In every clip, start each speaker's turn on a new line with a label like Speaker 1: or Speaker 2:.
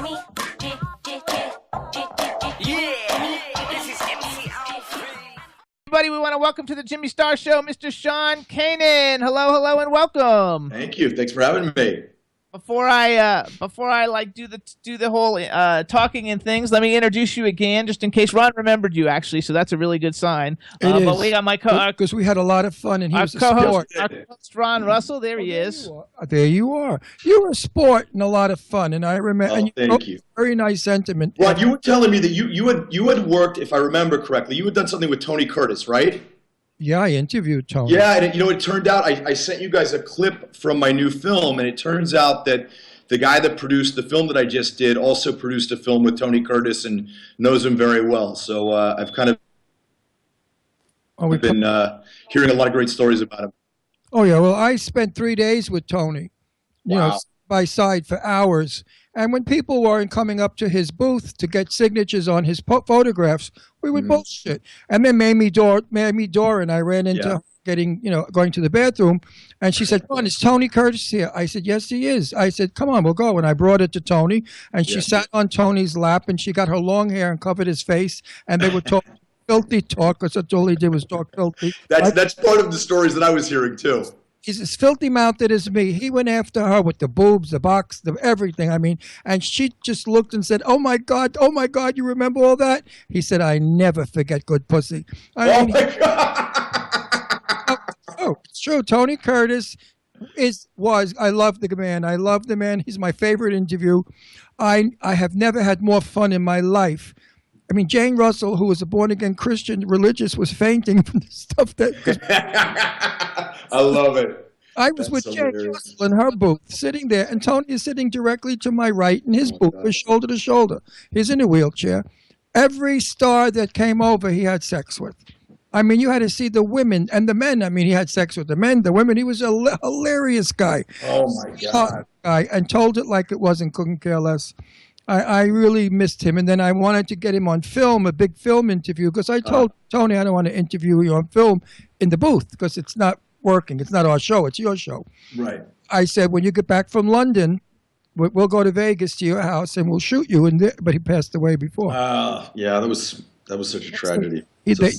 Speaker 1: Everybody, we want to welcome to the Jimmy Star Show, Mr. Sean Kanan. Hello, hello, and welcome.
Speaker 2: Thank you. Thanks for having me.
Speaker 1: Before I like do the whole talking and things, let me introduce you again, just in case Ron remembered you actually. So that's a really good sign. But we got my
Speaker 3: because we had a lot of fun, and he was a sport.
Speaker 1: Our co-host Ron Russell. There he is.
Speaker 3: There you are. You were a sport and a lot of fun, and I remember.
Speaker 2: Oh, thank you.
Speaker 3: Very nice sentiment.
Speaker 2: Ron, you were telling me that you had worked, if I remember correctly, you had done something with Tony Curtis, right?
Speaker 3: Yeah, I interviewed Tony.
Speaker 2: Yeah, and it turned out I sent you guys a clip from my new film, and it turns out that the guy that produced the film that I just did also produced a film with Tony Curtis and knows him very well. So I've kind of been hearing a lot of great stories about him.
Speaker 3: Oh, yeah. Well, I spent 3 days with Tony, you know, by side for hours. And when people weren't coming up to his booth to get signatures on his photographs, we would bullshit. And then Mamie Dora and I ran into going to the bathroom, and she said, "Ron, is Tony Curtis here?" I said, "Yes, he is." I said, "Come on, we'll go." And I brought it to Tony, and she sat on Tony's lap, and she got her long hair and covered his face, and they were talking filthy talk, because that's all he did was talk filthy.
Speaker 2: That's part of the stories that I was hearing too.
Speaker 3: He's as filthy-mouthed as me. He went after her with the boobs, the box, everything. I mean, and she just looked and said, oh, my God, you remember all that?" He said, "I never forget good pussy."
Speaker 2: My God.
Speaker 3: Oh, it's true. Tony Curtis I love the man. I love the man. He's my favorite interview. I have never had more fun in my life. I mean, Jane Russell, who was a born-again Christian religious, was fainting from the stuff that...
Speaker 2: I love it.
Speaker 3: I was with Jane Russell in her booth, sitting there, and Tony is sitting directly to my right in his booth, with shoulder to shoulder. He's in a wheelchair. Every star that came over, he had sex with. I mean, you had to see the women and the men. I mean, he had sex with the men, the women. He was a hilarious guy.
Speaker 2: Oh, my God.
Speaker 3: And told it like it was and couldn't care less. I really missed him. And then I wanted to get him on film, a big film interview, because I told Tony I don't want to interview you on film in the booth because it's not working. It's not our show. It's your show.
Speaker 2: Right.
Speaker 3: I said, when you get back from London, we'll go to Vegas to your house and we'll shoot you. But he passed away before.
Speaker 2: Yeah, that was such a tragedy.
Speaker 3: They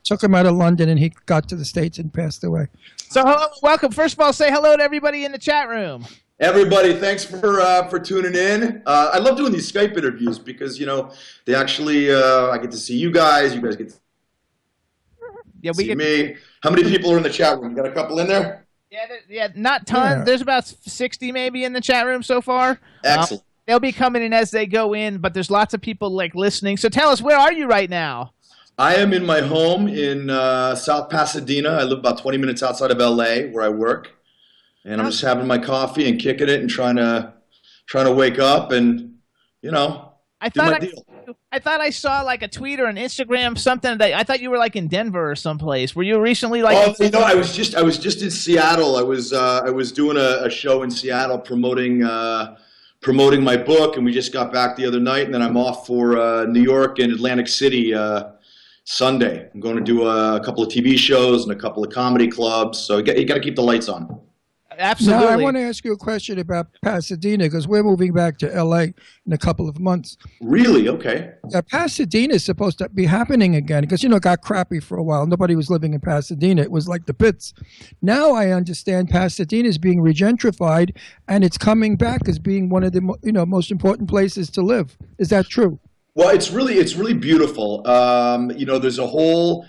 Speaker 3: took him out of London, and he got to the States and passed away.
Speaker 1: So hello, welcome. First of all, say hello to everybody in the chat room.
Speaker 2: Everybody, thanks for tuning in. I love doing these Skype interviews because, they actually, I get to see you guys get to see me. How many people are in the chat room? You got a couple in there?
Speaker 1: Yeah, not tons. Yeah. There's about 60 maybe in the chat room so far.
Speaker 2: Excellent.
Speaker 1: They'll be coming in as they go in, but there's lots of people listening. So tell us, where are you right now?
Speaker 2: I am in my home in South Pasadena. I live about 20 minutes outside of LA where I work. And I'm just having my coffee and kicking it and trying to wake up and, do my deal.
Speaker 1: I thought I saw like a tweet or an Instagram something that I thought you were like in Denver or someplace. Were you recently like?
Speaker 2: Oh, I was just in Seattle. I was doing a show in Seattle promoting my book, and we just got back the other night, and then I'm off for New York and Atlantic City Sunday. I'm going to do a couple of TV shows and a couple of comedy clubs. So you got to keep the lights on.
Speaker 1: Absolutely.
Speaker 3: Now, I want to ask you a question about Pasadena because we're moving back to LA in a couple of months.
Speaker 2: Really? Okay.
Speaker 3: Pasadena is supposed to be happening again because, it got crappy for a while. Nobody was living in Pasadena. It was like the pits. Now I understand Pasadena is being regentrified and it's coming back as being one of the most important places to live. Is that true?
Speaker 2: Well, it's really beautiful. There's a whole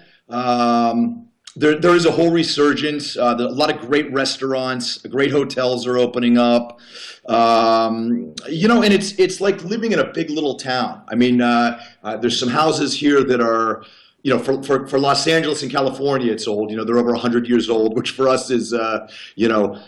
Speaker 2: there is a whole resurgence. A lot of great restaurants, great hotels are opening up. And it's like living in a big little town. I mean, there's some houses here that are, for Los Angeles and California, it's old. They're over 100 years old, which for us is, old.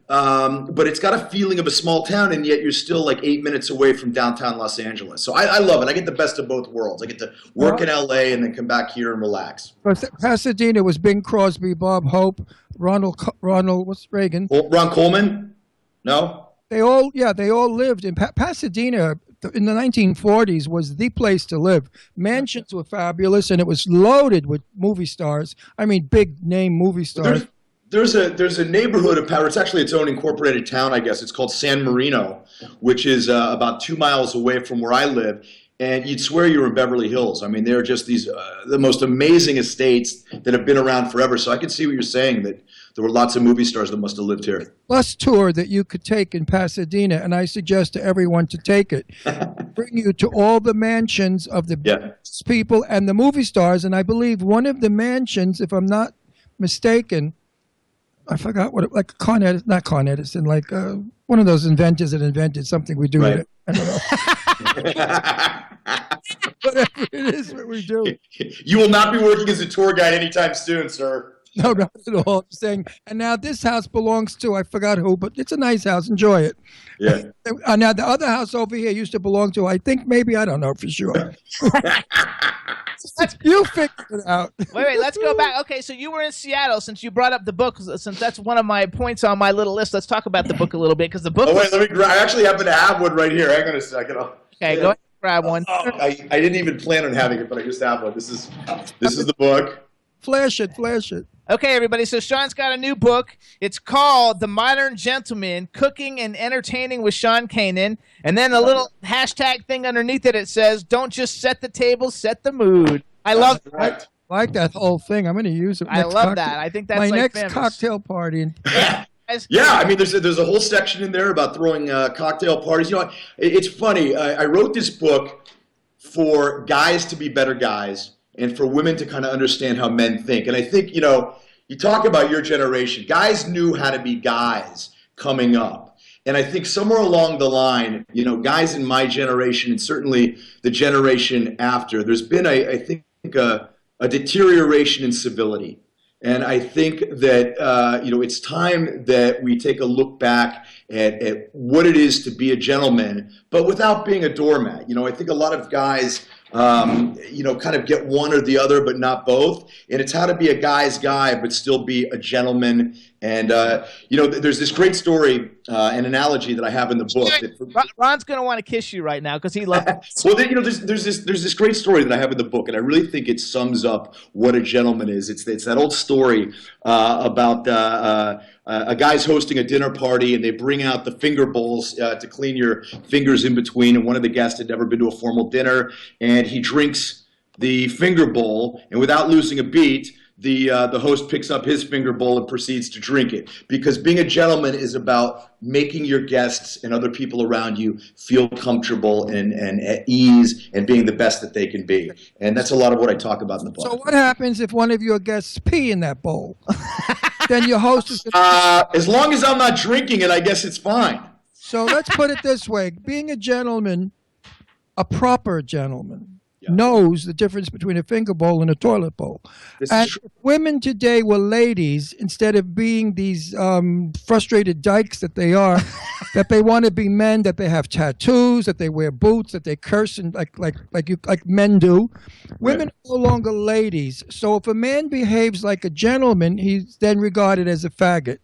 Speaker 2: But it's got a feeling of a small town, and yet you're still like 8 minutes away from downtown Los Angeles. So I love it. I get the best of both worlds. I get to work in LA and then come back here and relax.
Speaker 3: Pasadena was Bing Crosby, Bob Hope, Ronald, what's Reagan?
Speaker 2: Ron Coleman? No?
Speaker 3: They all lived in Pasadena. In the 1940s was the place to live. Mansions were fabulous, and it was loaded with movie stars. I mean, big name movie stars.
Speaker 2: There's a neighborhood of Paris. It's actually its own incorporated town, I guess. It's called San Marino, which is about 2 miles away from where I live. And you'd swear you were in Beverly Hills. I mean, they're just these the most amazing estates that have been around forever. So I can see what you're saying, that there were lots of movie stars that must have lived here.
Speaker 3: Bus tour that you could take in Pasadena, and I suggest to everyone to take it. Bring you to all the mansions of the business people and the movie stars. And I believe one of the mansions, if I'm not mistaken, I forgot what, like not Con Edison, like one of those inventors that invented something we do.
Speaker 2: Right.
Speaker 3: With it. I don't know. Whatever it is, what we do.
Speaker 2: You will not be working as a tour guide anytime soon, sir.
Speaker 3: No, not at all. I'm saying, and now this house belongs to, I forgot who, but it's a nice house. Enjoy it.
Speaker 2: Yeah.
Speaker 3: Now the other house over here used to belong to, I think maybe, I don't know for sure. You figured it out.
Speaker 1: Wait, let's go back. Okay, so you were in Seattle. Since you brought up the book, since that's one of my points on my little list, let's talk about the book a little bit, because the book.
Speaker 2: Oh wait, I actually happen to have one right here. Hang on a second.
Speaker 1: Okay, go ahead and grab one.
Speaker 2: Oh, I didn't even plan on having it, but I just have one. This is the book.
Speaker 3: Flash it.
Speaker 1: Okay, everybody, so Sean's got a new book. It's called The Modern Gentleman, Cooking and Entertaining with Sean Kanan. And then a little hashtag thing underneath it says, don't just set the table, set the mood. I love
Speaker 2: that.
Speaker 3: I like that whole thing. I'm going to use it.
Speaker 1: I love that. I think that's
Speaker 3: my
Speaker 1: like
Speaker 3: next
Speaker 1: famous.
Speaker 3: cocktail party.
Speaker 2: Yeah, I mean, there's a whole section in there about throwing cocktail parties. You know, it's funny. I wrote this book for guys to be better guys, and for women to kind of understand how men think. And I think, you know, you talk about your generation. Guys knew how to be guys coming up. And I think somewhere along the line, you know, guys in my generation, and certainly the generation after, there's been, I think, a deterioration in civility. And I think that, you know, it's time that we take a look back at what it is to be a gentleman, but without being a doormat. You know, I think a lot of guys, you know, kind of get one or the other, but not both. And it's how to be a guy's guy, but still be a gentleman. And, you know, there's this great story, an analogy that I have in the book.
Speaker 1: Ron's going to want to kiss you right now because he loves it.
Speaker 2: Well, then, you know, there's this great story that I have in the book, and I really think it sums up what a gentleman is. It's that old story about a guy's hosting a dinner party, and they bring out the finger bowls to clean your fingers in between. And one of the guests had never been to a formal dinner, and he drinks the finger bowl, and without losing a beat, the host picks up his finger bowl and proceeds to drink it. Because being a gentleman is about making your guests and other people around you feel comfortable and at ease and being the best that they can be. And that's a lot of what I talk about in the book.
Speaker 3: So what happens if one of your guests pee in that bowl? Then your host is
Speaker 2: as long as I'm not drinking it, I guess it's fine.
Speaker 3: So let's put it this way. Being a gentleman, a proper gentleman, knows the difference between a finger bowl and a toilet bowl. And if women today were ladies, instead of being these frustrated dykes that they are, that they want to be men, that they have tattoos, that they wear boots, that they curse and like men do, women are no longer ladies. So if a man behaves like a gentleman, he's then regarded as a faggot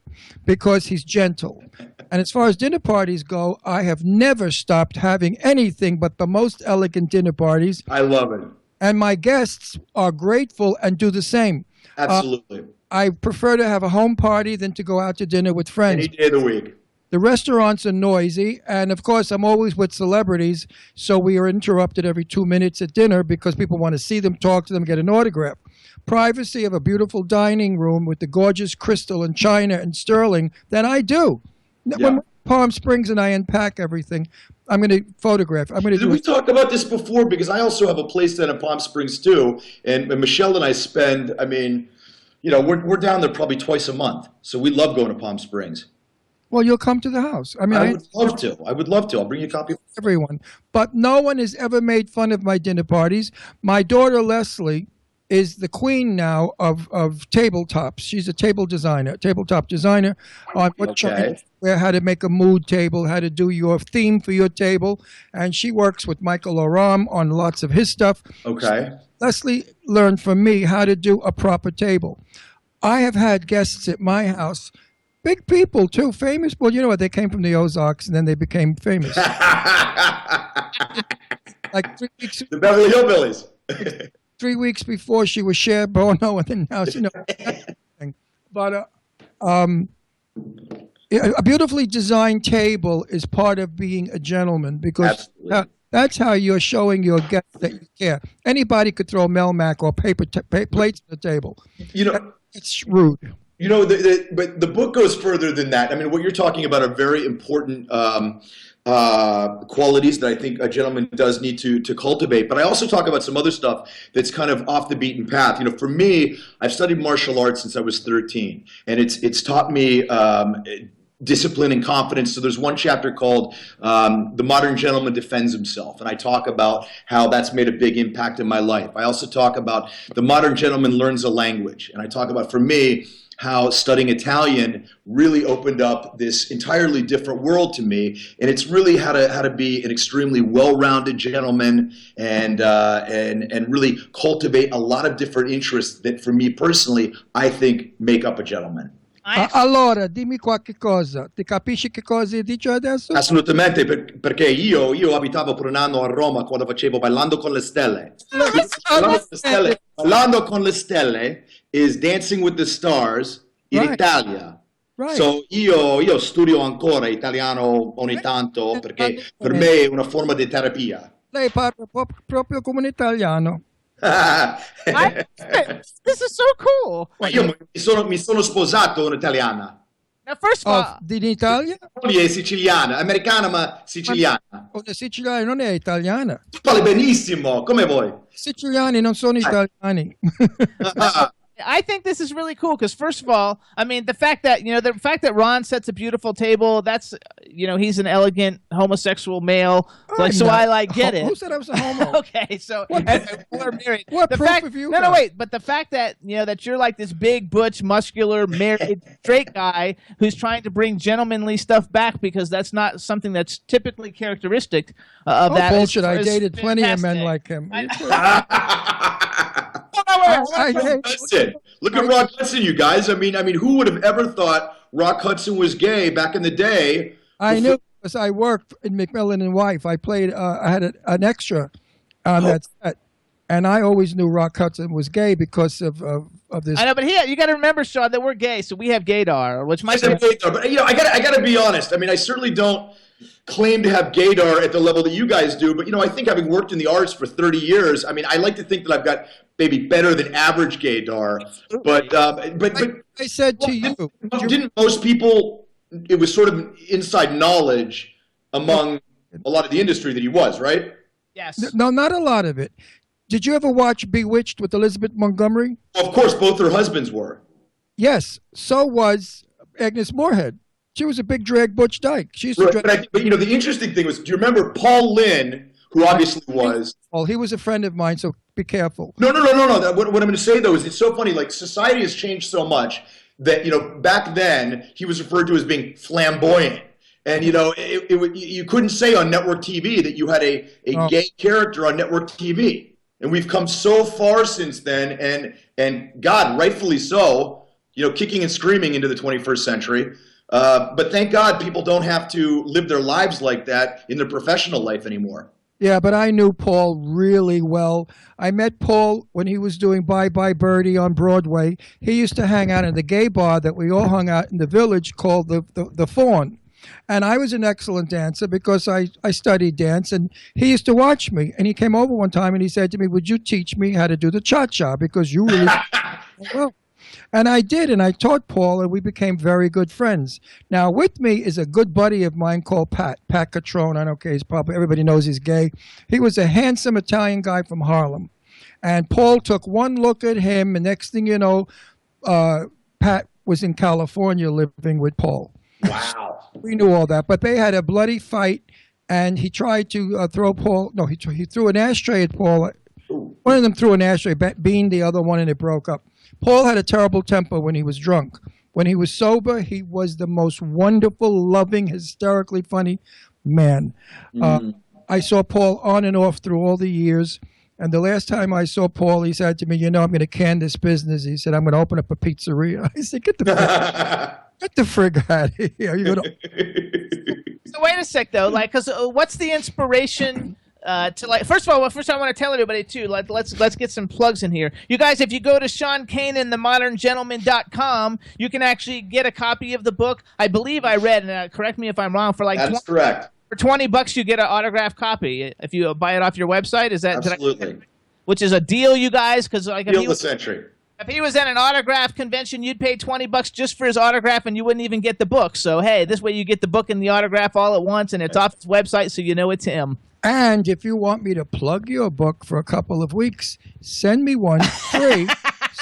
Speaker 3: because he's gentle. And as far as dinner parties go, I have never stopped having anything but the most elegant dinner parties.
Speaker 2: I love it.
Speaker 3: And my guests are grateful and do the same.
Speaker 2: Absolutely.
Speaker 3: I prefer to have a home party than to go out to dinner with friends.
Speaker 2: Any day of the week.
Speaker 3: The restaurants are noisy, and of course, I'm always with celebrities, so we are interrupted every 2 minutes at dinner because people want to see them, talk to them, get an autograph. Privacy of a beautiful dining room with the gorgeous crystal and china and sterling, then I do.
Speaker 2: Yeah.
Speaker 3: When Palm Springs and I unpack everything, I'm going to photograph.
Speaker 2: Did we talk about this before? Because I also have a place down in Palm Springs too, and Michelle and I spend, I mean, you know, we're down there probably twice a month, so we love going to Palm Springs.
Speaker 3: Well, you'll come to the house. I mean,
Speaker 2: I would love to. I would love to. I'll bring you a copy.
Speaker 3: Everyone. But no one has ever made fun of my dinner parties. My daughter, Leslie, is the queen now of tabletops. She's a tabletop designer on how to make a mood table, how to do your theme for your table. And she works with Michael Oram on lots of his stuff.
Speaker 2: Okay.
Speaker 3: So Leslie learned from me how to do a proper table. I have had guests at my house. Big people, too, famous. Well, you know what? They came from the Ozarks, and then they became famous. Like 3 weeks.
Speaker 2: The Beverly Hillbillies.
Speaker 3: 3 weeks before, she was Cher Bono, and then now, you know. But A beautifully designed table is part of being a gentleman because that's how you're showing your guests that you care. Anybody could throw Melmac or paper plates on the table. It's rude.
Speaker 2: But the book goes further than that. I mean, what you're talking about are very important qualities that I think a gentleman does need to cultivate. But I also talk about some other stuff that's kind of off the beaten path. For me, I've studied martial arts since I was 13, and it's taught me discipline and confidence. So there's one chapter called The Modern Gentleman Defends Himself, and I talk about how that's made a big impact in my life. I also talk about the modern gentleman learns a language, and I talk about, for me, how studying Italian really opened up this entirely different world to me, and it's really how to be an extremely well-rounded gentleman and really cultivate a lot of different interests that, for me personally, I think make up a gentleman.
Speaker 3: Allora, dimmi qualche cosa. Ti capisci che cosa dice adesso?
Speaker 2: Assolutamente, perché io abitavo per un anno a Roma quando facevo Ballando con le Stelle. Ballando con le Stelle is Dancing with the Stars in Italia.
Speaker 3: Right.
Speaker 2: So io studio ancora italiano ogni tanto perché per me è una forma di terapia.
Speaker 3: Lei parla proprio come un italiano.
Speaker 1: This is so cool.
Speaker 2: Io mi sono sposato un'italiana.
Speaker 1: Now, first of all,
Speaker 3: in Italia?
Speaker 2: Lei è siciliana, americana ma siciliana.
Speaker 3: Una siciliana non è italiana.
Speaker 2: Tu parli benissimo, come vuoi.
Speaker 3: I siciliani non sono italiani.
Speaker 1: I think this is really cool because, first of all, I mean, the fact that Ron sets a beautiful table, that's, he's an elegant homosexual male. So I get it.
Speaker 3: Who said I was a homo?
Speaker 1: Okay, so we're married.
Speaker 3: What proof have you got?
Speaker 1: No, wait. But the fact that, that you're like this big, butch, muscular, married, straight guy who's trying to bring gentlemanly stuff back because that's not something that's typically characteristic of that.
Speaker 3: Bullshit. I dated plenty of men like him.
Speaker 2: Look at Rock Hudson, you guys. I mean, who would have ever thought Rock Hudson was gay back in the day?
Speaker 3: I knew because I worked in McMillan and Wife. I played. I had an extra on that set, and I always knew Rock Hudson was gay because of this.
Speaker 1: I know, but you got to remember, Sean, that we're gay, so we have gaydar, which might.
Speaker 2: But I got to be honest. I mean, I certainly don't claim to have gaydar at the level that you guys do, but I think having worked in the arts for 30 years, I mean, I like to think that I've got maybe better than average gaydar. But
Speaker 3: I said to you,
Speaker 2: didn't most people? It was sort of inside knowledge among a lot of the industry that he was, right?
Speaker 1: Yes.
Speaker 3: No, not a lot of it. Did you ever watch Bewitched with Elizabeth Montgomery?
Speaker 2: Of course, both her husbands were.
Speaker 3: Yes. So was Agnes Moorehead. She was a big drag Butch Dyke. She used to drag.
Speaker 2: But the interesting thing was, do you remember Paul Lynn, who obviously was?
Speaker 3: Well, he was a friend of mine, so be careful.
Speaker 2: No. What I'm going to say though is, it's so funny. Like, society has changed so much that back then he was referred to as being flamboyant, and you couldn't say on network TV that you had a gay character on network TV. And we've come so far since then, and God, rightfully so. Kicking and screaming into the 21st century. But thank God people don't have to live their lives like that in their professional life anymore.
Speaker 3: Yeah, but I knew Paul really well. I met Paul when he was doing Bye Bye Birdie on Broadway. He used to hang out in the gay bar that we all hung out in the Village called the Fawn. And I was an excellent dancer because I studied dance, and he used to watch me. And he came over one time and he said to me, "Would you teach me how to do the cha-cha? Because you really well." And I did, and I taught Paul, and we became very good friends. Now, with me is a good buddy of mine called Pat Catrone. I don't care, everybody knows he's gay. He was a handsome Italian guy from Harlem. And Paul took one look at him, and next thing you know, Pat was in California living with Paul.
Speaker 2: Wow.
Speaker 3: We knew all that, but they had a bloody fight, and he tried to throw Paul. No, he threw an ashtray at Paul. One of them threw an ashtray, beamed the other one, and it broke up. Paul had a terrible temper when he was drunk. When he was sober, he was the most wonderful, loving, hysterically funny man. I saw Paul on and off through all the years. And the last time I saw Paul, he said to me, I'm going to can this business. He said, I'm going to open up a pizzeria. I said, get the frig out of here. You're gonna...
Speaker 1: So wait a sec, though. Because what's the inspiration to like, first of all, I want to tell everybody too. Let's get some plugs in here. You guys, if you go to Sean Kanan, themodernGentleman.com, you can actually get a copy of the book. I believe I read, and correct me if I'm wrong. For like
Speaker 2: that's correct.
Speaker 1: For $20, you get an autographed copy if you buy it off your website. Is that
Speaker 2: absolutely?
Speaker 1: Which is a deal, you guys, because like
Speaker 2: deal of the century.
Speaker 1: If he was at an autograph convention, you'd pay $20 just for his autograph, and you wouldn't even get the book. So hey, this way you get the book and the autograph all at once, and it's off his website, so you know it's him.
Speaker 3: And if you want me to plug your book for a couple of weeks, send me one free.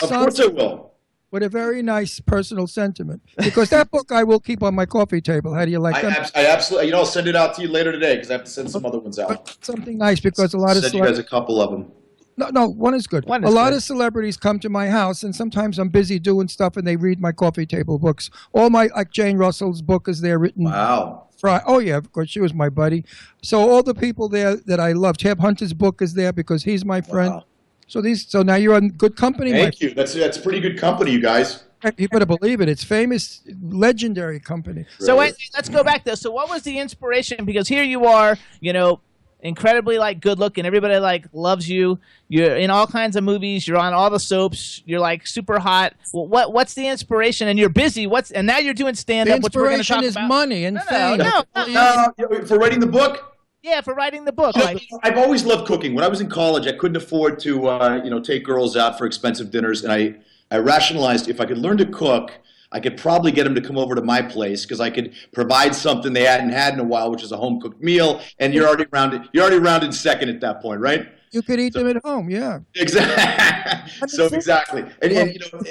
Speaker 2: Of course I will.
Speaker 3: With a very nice personal sentiment. Because that book I will keep on my coffee table. How do you like that?
Speaker 2: I absolutely, I'll send it out to you later today because I have to send some other ones out.
Speaker 3: But something nice because a lot of
Speaker 2: send you guys a couple of them.
Speaker 3: No, one is good. A lot of celebrities come to my house, and sometimes I'm busy doing stuff, and they read my coffee table books. Like Jane Russell's book is there written.
Speaker 2: Wow.
Speaker 3: Oh, yeah, of course, she was my buddy. So all the people there that I love. Tab Hunter's book is there because he's my friend.
Speaker 2: Wow.
Speaker 3: So now you're in good company.
Speaker 2: Thank you. That's pretty good company, you guys.
Speaker 3: You better believe it. It's famous, legendary company.
Speaker 1: So wait, let's go back though. So what was the inspiration? Because here you are, incredibly like good looking. Everybody like loves you. You're in all kinds of movies. You're on all the soaps. You're like super hot. Well, what's the inspiration? And you're busy. And now you're doing stand up.
Speaker 3: The inspiration is money and fame.
Speaker 1: No.
Speaker 2: For writing the book.
Speaker 1: Yeah, for writing the book.
Speaker 2: I've always loved cooking. When I was in college, I couldn't afford to take girls out for expensive dinners, and I rationalized if I could learn to cook, I could probably get them to come over to my place because I could provide something they hadn't had in a while, which is a home cooked meal, and you're already rounded second at that point, right?
Speaker 3: You could eat them at home, yeah.
Speaker 2: Exactly. Exactly, and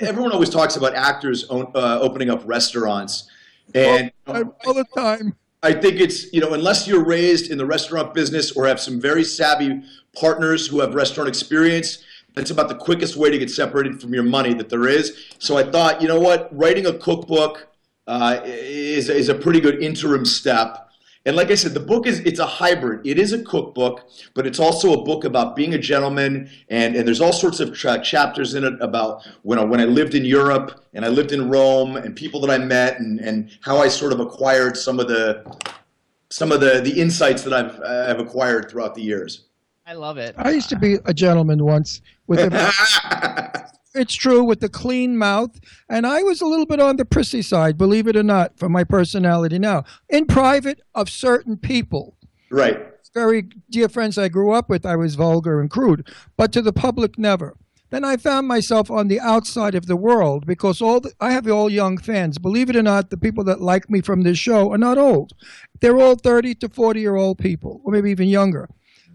Speaker 2: everyone always talks about actors opening up restaurants, and
Speaker 3: all the time.
Speaker 2: I think it's unless you're raised in the restaurant business or have some very savvy partners who have restaurant experience. That's about the quickest way to get separated from your money that there is. So I thought, writing a cookbook is a pretty good interim step. And like I said, the book it's a hybrid. It is a cookbook, but it's also a book about being a gentleman. And there's all sorts of chapters in it about when I lived in Europe and I lived in Rome and people that I met and how I sort of acquired some of the insights that I've acquired throughout the years.
Speaker 1: I love it.
Speaker 3: I used to be a gentleman once it's true, with the clean mouth, and I was a little bit on the prissy side, believe it or not, for my personality now. In private, of certain people.
Speaker 2: Right.
Speaker 3: Very dear friends I grew up with, I was vulgar and crude, but to the public, never. Then I found myself on the outside of the world because I have all young fans. Believe it or not, the people that like me from this show are not old. They're all 30 to 40-year-old people, or maybe even younger.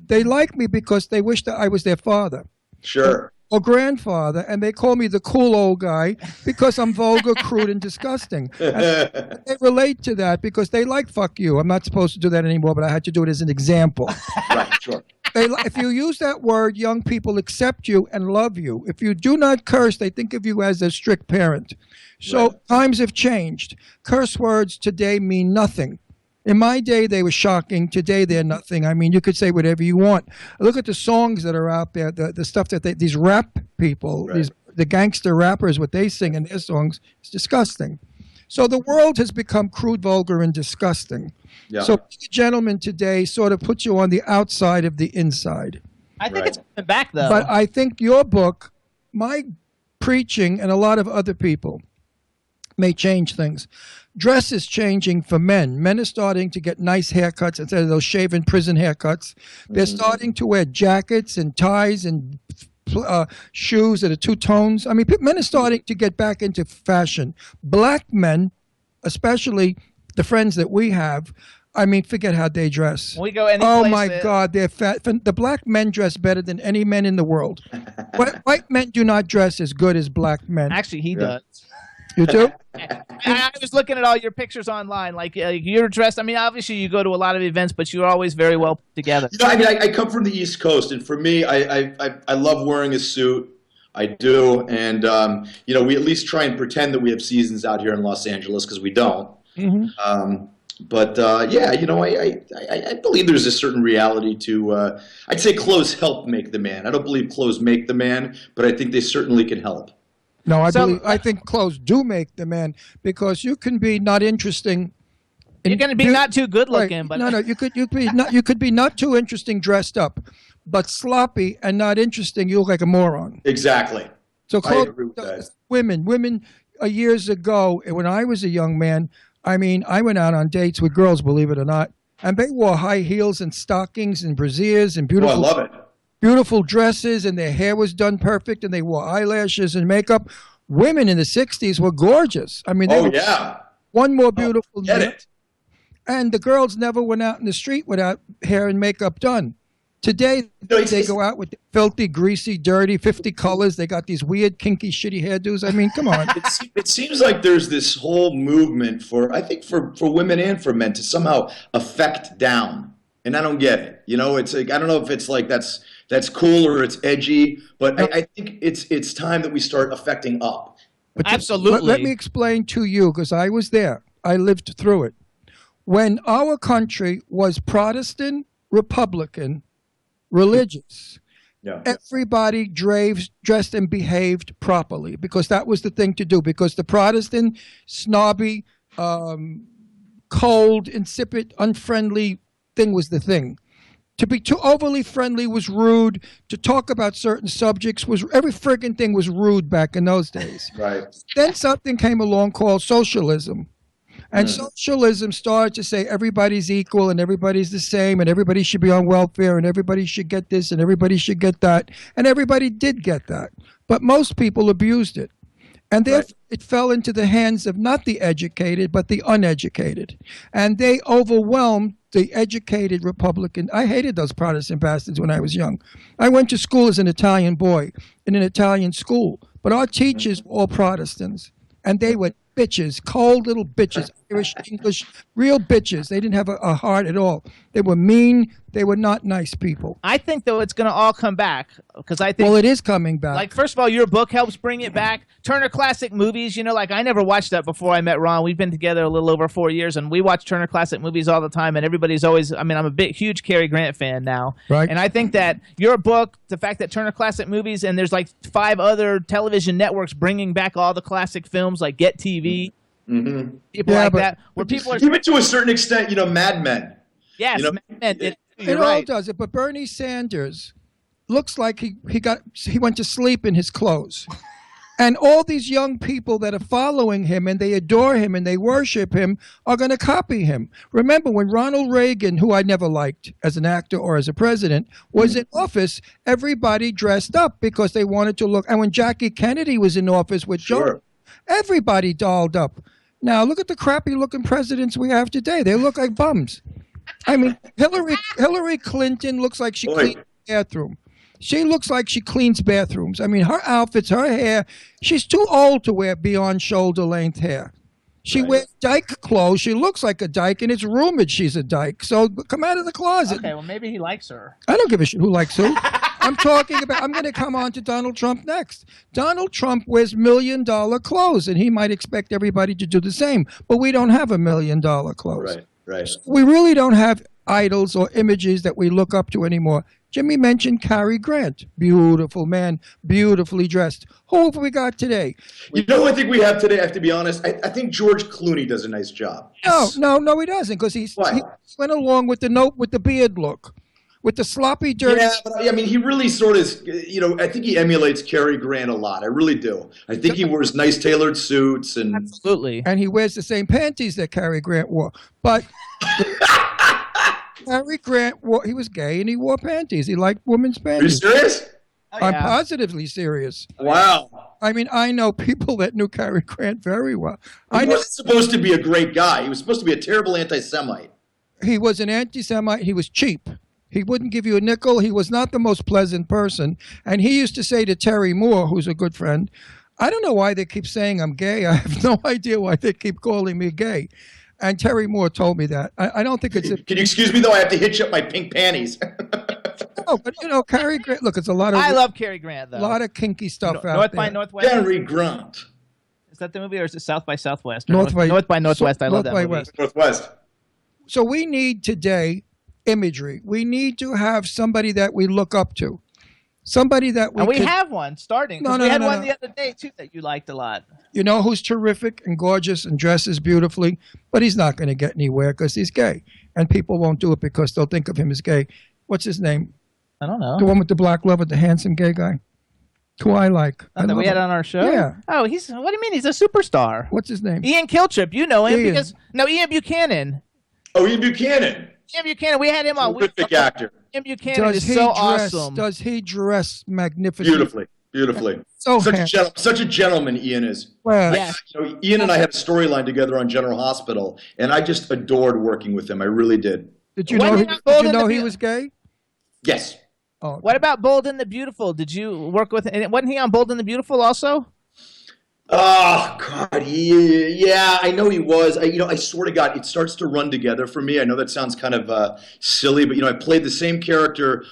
Speaker 3: They like me because they wish that I was their father.
Speaker 2: Sure.
Speaker 3: Or grandfather, and they call me the cool old guy because I'm vulgar, crude, and disgusting. And they relate to that because they like fuck you. I'm not supposed to do that anymore, but I had to do it as an example.
Speaker 2: Right, sure.
Speaker 3: If you use that word, young people accept you and love you. If you do not curse, they think of you as a strict parent. So right. Times have changed. Curse words today mean nothing. In my day, they were shocking. Today, they're nothing. I mean, you could say whatever you want. Look at the songs that are out there, the stuff that these rap people, right. The gangster rappers, what they sing in their songs, is disgusting. So the world has become crude, vulgar, and disgusting. Yeah. So being a gentleman today sort of puts you on the outside of the inside.
Speaker 1: I think it's coming back, though.
Speaker 3: But I think your book, my preaching, and a lot of other people may change things. Dress is changing for men. Men are starting to get nice haircuts instead of those shaven prison haircuts. They're starting to wear jackets and ties and shoes that are two tones. I mean, men are starting to get back into fashion. Black men, especially the friends that we have, I mean, forget how they dress.
Speaker 1: We go any
Speaker 3: oh,
Speaker 1: place
Speaker 3: my God, they're fat. The black men dress better than any men in the world. White men do not dress as good as black men.
Speaker 1: Actually, he does.
Speaker 3: You do?
Speaker 1: I was looking at all your pictures online. Like you're dressed. I mean, obviously you go to a lot of events, but you're always very well put together.
Speaker 2: I mean, I come from the East Coast, and for me, I love wearing a suit. I do, and we at least try and pretend that we have seasons out here in Los Angeles because we don't. Mm-hmm. But I believe there's a certain reality to. I'd say clothes help make the man. I don't believe clothes make the man, but I think they certainly can help.
Speaker 3: No, I think clothes do make the man because you can be not interesting
Speaker 1: You're going to be not too good looking,
Speaker 3: right.
Speaker 1: but
Speaker 3: no, you could be not too interesting dressed up, but sloppy and not interesting. You look like a moron.
Speaker 2: Exactly.
Speaker 3: So
Speaker 2: I agree with that.
Speaker 3: women years ago, when I was a young man, I mean, I went out on dates with girls, believe it or not, and they wore high heels and stockings and brassieres and
Speaker 2: Oh, I love it.
Speaker 3: beautiful dresses, and their hair was done perfect, and they wore eyelashes and makeup. Women in the 60s were gorgeous. I mean, they were one more beautiful than the other. And the girls never went out in the street without hair and makeup done. Today, they go out with filthy, greasy, dirty, 50 colors. They got these weird, kinky, shitty hairdos. I mean, come on.
Speaker 2: It seems like there's this whole movement I think for women and for men to somehow affect down. And I don't get it. You know, it's like, I don't know if it's like that's cool or it's edgy, but I think it's time that we start affecting up.
Speaker 3: But
Speaker 1: absolutely.
Speaker 3: Let me explain to you, because I was there. I lived through it. When our country was Protestant, Republican, religious, everybody dressed and behaved properly, because that was the thing to do, because the Protestant, snobby, cold, insipid, unfriendly thing was the thing. To be too overly friendly was rude. To talk about certain subjects was, every friggin' thing was rude back in those days.
Speaker 2: Right.
Speaker 3: Then something came along called socialism. And socialism started to say everybody's equal and everybody's the same and everybody should be on welfare and everybody should get this and everybody should get that. And everybody did get that. But most people abused it. And therefore, it fell into the hands of not the educated, but the uneducated. And they overwhelmed the educated Republican. I hated those Protestant bastards when I was young. I went to school as an Italian boy in an Italian school. But our teachers were all Protestants. And they were bitches, cold little bitches, Irish, English, real bitches. They didn't have a heart at all. They were mean. They were not nice people.
Speaker 1: I think, though, it's going to all come back, because I think...
Speaker 3: Well, it is coming back.
Speaker 1: Like, first of all, your book helps bring it back. Turner Classic Movies, you know, like, I never watched that before I met Ron. We've been together a little over 4 years, and we watch Turner Classic Movies all the time, and everybody's always... I mean, I'm a huge Cary Grant fan now.
Speaker 3: Right.
Speaker 1: And I think that your book, the fact that Turner Classic Movies, and there's like 5 other television networks bringing back all the classic films, like Get TV, people like that, where people are...
Speaker 2: Even to a certain extent, you know, Mad Men.
Speaker 1: Yes,
Speaker 2: you know,
Speaker 1: Mad Men.
Speaker 3: It all does it, but Bernie Sanders looks like he went to sleep in his clothes. And all these young people that are following him and they adore him and they worship him are going to copy him. Remember when Ronald Reagan, who I never liked as an actor or as a president, was in office, everybody dressed up because they wanted to look. And when Jackie Kennedy was in office with Joan, everybody dolled up. Now look at the crappy looking presidents we have today. They look like bums. I mean, Hillary Clinton looks like she cleans the bathroom. She looks like she cleans bathrooms. I mean, her outfits, her hair, she's too old to wear beyond shoulder-length hair. She wears dyke clothes. She looks like a dyke, and it's rumored she's a dyke. So come out of the closet.
Speaker 1: Okay, well, maybe he likes her.
Speaker 3: I don't give a shit who likes who. I'm going to come on to Donald Trump next. Donald Trump wears $1 million clothes, and he might expect everybody to do the same. But we don't have $1 million clothes.
Speaker 2: Right.
Speaker 3: We really don't have idols or images that we look up to anymore. Jimmy mentioned Cary Grant. Beautiful man, beautifully dressed. Who have we got today?
Speaker 2: You know who I think we have today, I have to be honest? I think George Clooney does a nice job.
Speaker 3: No, he doesn't, because he went along with the beard look. With the sloppy, dirty...
Speaker 2: Yeah, but I mean, he really sort of, you know, I think he emulates Cary Grant a lot. I really do. I think he wears nice tailored suits. And
Speaker 1: absolutely.
Speaker 3: And he wears the same panties that Cary Grant wore. But Cary Grant, he was gay and he wore panties. He liked women's panties.
Speaker 2: Are you serious?
Speaker 1: Oh, yeah.
Speaker 3: I'm positively serious.
Speaker 2: Wow.
Speaker 3: I mean, I know people that knew Cary Grant very well.
Speaker 2: He wasn't supposed to be a great guy. He was supposed to be a terrible anti-Semite.
Speaker 3: He was an anti-Semite. He was cheap. He wouldn't give you a nickel. He was not the most pleasant person. And he used to say to Terry Moore, who's a good friend, I don't know why they keep saying I'm gay. I have no idea why they keep calling me gay. And Terry Moore told me that. I don't think it's...
Speaker 2: Can you excuse me, though? I have to hitch up my pink panties.
Speaker 3: No, but, you know, Cary Grant... Look, it's a lot of...
Speaker 1: I love Cary Grant, though.
Speaker 3: A lot of kinky stuff out
Speaker 1: North
Speaker 3: there.
Speaker 1: by Northwest?
Speaker 2: Cary Grant.
Speaker 1: Is that the movie, or is it South by Southwest?
Speaker 3: North by
Speaker 1: Northwest. I love that movie.
Speaker 2: Northwest.
Speaker 3: So we need today... imagery. We need to have somebody that we look up to. Somebody that
Speaker 1: we have one starting.
Speaker 3: No,
Speaker 1: we had one the other day too that you liked a lot.
Speaker 3: You know who's terrific and gorgeous and dresses beautifully, but he's not going to get anywhere because he's gay, and people won't do it because they'll think of him as gay. What's his name?
Speaker 1: I don't know.
Speaker 3: The one with the black lover, the handsome gay guy, who I like.
Speaker 1: That we had on our show.
Speaker 3: Yeah.
Speaker 1: Oh, what do you mean? He's a superstar.
Speaker 3: What's his name?
Speaker 1: Ian Kiltrip. You know him
Speaker 3: Ian.
Speaker 1: Ian Buchanan.
Speaker 2: Oh, Ian Buchanan.
Speaker 1: Ian Buchanan. We had him on.
Speaker 2: Terrific actor.
Speaker 1: Ian Buchanan is so awesome.
Speaker 3: Does he dress magnificently?
Speaker 2: Beautifully.
Speaker 3: So
Speaker 2: such a gentleman Ian is.
Speaker 3: Well,
Speaker 1: yeah.
Speaker 2: Ian and I had a storyline together on General Hospital, and I just adored working with him. I really did.
Speaker 3: Did you know he was gay?
Speaker 2: Yes.
Speaker 3: Oh.
Speaker 1: What about Bold and the Beautiful? Did you work with? And wasn't he on Bold and the Beautiful also?
Speaker 2: Oh God, yeah, I know he was. I swear to God, it starts to run together for me. I know that sounds kind of silly, but I played the same character.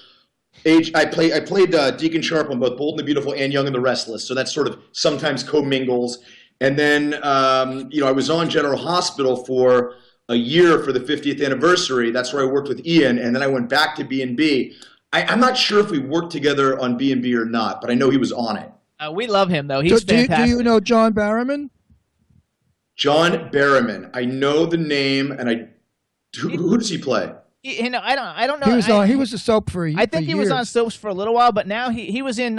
Speaker 2: I played Deacon Sharp on both Bold and the Beautiful and Young and the Restless, so that sort of sometimes commingles. And then I was on General Hospital for a year for the 50th anniversary. That's where I worked with Ian, and then I went back to B&B. I'm not sure if we worked together on B&B or not, but I know he was on it.
Speaker 1: We love him, though. He's fantastic.
Speaker 3: Do you know John Barrowman?
Speaker 2: John Barrowman. I know the name, and who does he play?
Speaker 1: I don't know.
Speaker 3: He was a soap for years.
Speaker 1: I think he was on soaps for a little while, but now he was in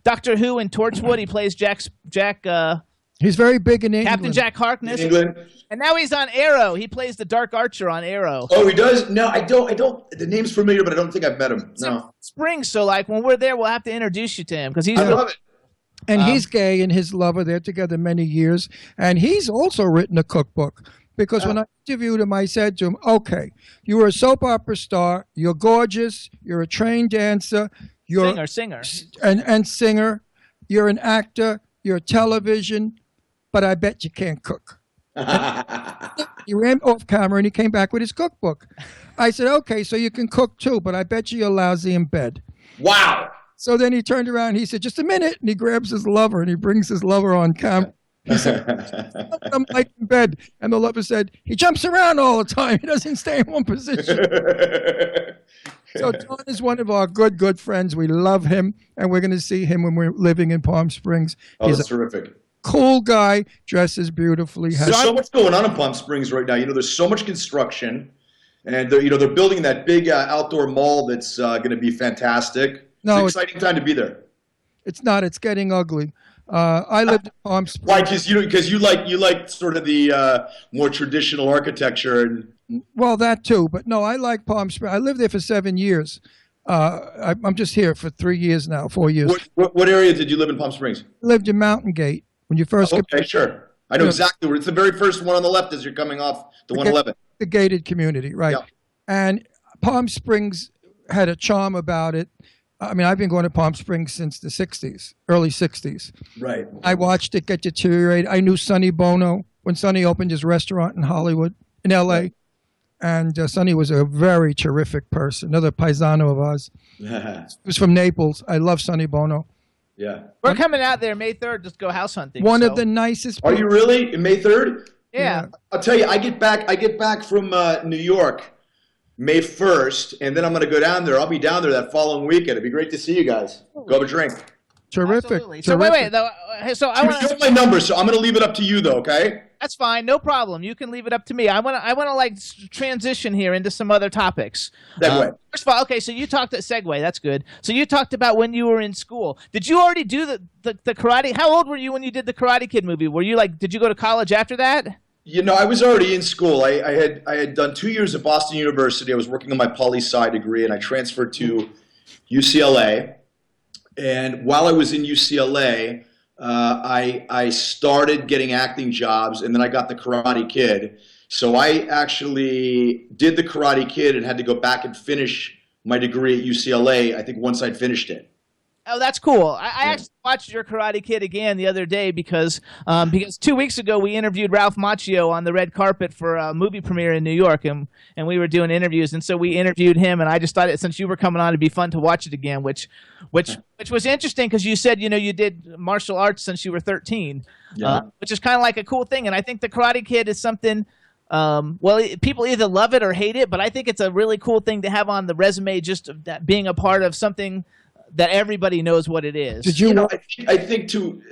Speaker 1: Doctor Who and Torchwood. He plays Jack.
Speaker 3: He's very big in England.
Speaker 1: Captain Jack Harkness. And now he's on Arrow. He plays the Dark Archer on Arrow.
Speaker 2: Oh, he does? No, I don't. The name's familiar, but I don't think I've met him. No.
Speaker 1: Spring. So when we're there, we'll have to introduce you to him because
Speaker 2: I love it.
Speaker 3: And he's gay, and his lover, they're together many years. And he's also written a cookbook. Because when I interviewed him, I said to him, okay, you were a soap opera star. You're gorgeous. You're a trained dancer. You're
Speaker 1: singer.
Speaker 3: And singer. You're an actor. You're television. But I bet you can't cook. He ran off camera, and he came back with his cookbook. I said, okay, so you can cook too, but I bet you're lousy in bed.
Speaker 2: Wow.
Speaker 3: So then he turned around and he said, just a minute. And he grabs his lover and he brings his lover on camera. He said, I'm like in bed. And the lover said, he jumps around all the time. He doesn't stay in one position. So John is one of our good friends. We love him. And we're going to see him when we're living in Palm Springs.
Speaker 2: He's terrific.
Speaker 3: Cool guy, dresses beautifully.
Speaker 2: There's so much going on in Palm Springs right now. There's so much construction. And they're building that big outdoor mall that's going to be fantastic. It's an exciting time to be there.
Speaker 3: It's not. It's getting ugly. I lived in Palm Springs.
Speaker 2: Why? Because you like sort of the more traditional architecture.
Speaker 3: Well, that too. But no, I like Palm Springs. I lived there for 7 years. I'm just here for 3 years now, 4 years.
Speaker 2: What area did you live in Palm Springs?
Speaker 3: I lived in Mountain Gate when you first.
Speaker 2: Okay, sure. I know exactly where. It's the very first one on the left as you're coming off the 111.
Speaker 3: The gated community, right? Yeah. And Palm Springs had a charm about it. I mean, I've been going to Palm Springs since the 60s, early 60s.
Speaker 2: Right.
Speaker 3: I watched it get deteriorate. I knew Sonny Bono when Sonny opened his restaurant in Hollywood, in L.A. Right. And Sonny was a very terrific person, another paisano of ours. He was from Naples. I love Sonny Bono.
Speaker 2: Yeah.
Speaker 1: We're coming out there May 3rd just go house hunting.
Speaker 3: One of the nicest people.
Speaker 2: Are you really? May 3rd?
Speaker 1: Yeah.
Speaker 2: I'll tell you, I get back from New York May 1st, and then I'm going to go down there. I'll be down there that following weekend. It'd be great to see you guys. Go have a drink.
Speaker 3: Terrific.
Speaker 1: Absolutely. So wait. So I want
Speaker 2: to get my number, so I'm going to leave it up to you, though. Okay?
Speaker 1: That's fine. No problem. You can leave it up to me. I want to transition here into some other topics.
Speaker 2: Segue.
Speaker 1: First of all, okay. So you talked segue. That's good. So you talked about when you were in school. Did you already do the karate? How old were you when you did the Karate Kid movie? Were you did you go to college after that?
Speaker 2: I was already in school. I had done 2 years at Boston University. I was working on my poli-sci degree, and I transferred to UCLA. And while I was in UCLA, I started getting acting jobs, and then I got the Karate Kid. So I actually did the Karate Kid and had to go back and finish my degree at UCLA, I think, once I'd finished it.
Speaker 1: Oh, that's cool. I actually watched your Karate Kid again the other day because 2 weeks ago we interviewed Ralph Macchio on the red carpet for a movie premiere in New York, and we were doing interviews, and so we interviewed him, and I just thought since you were coming on, it'd be fun to watch it again, which was interesting because you said you did martial arts since you were 13, which is kind of like a cool thing, and I think the Karate Kid is something. People either love it or hate it, but I think it's a really cool thing to have on the resume, just that being a part of something that everybody knows what it is.
Speaker 3: Did you?
Speaker 2: I think to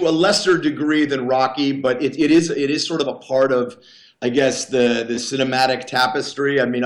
Speaker 2: a lesser degree than Rocky, but it is sort of a part of, I guess, the cinematic tapestry. I mean,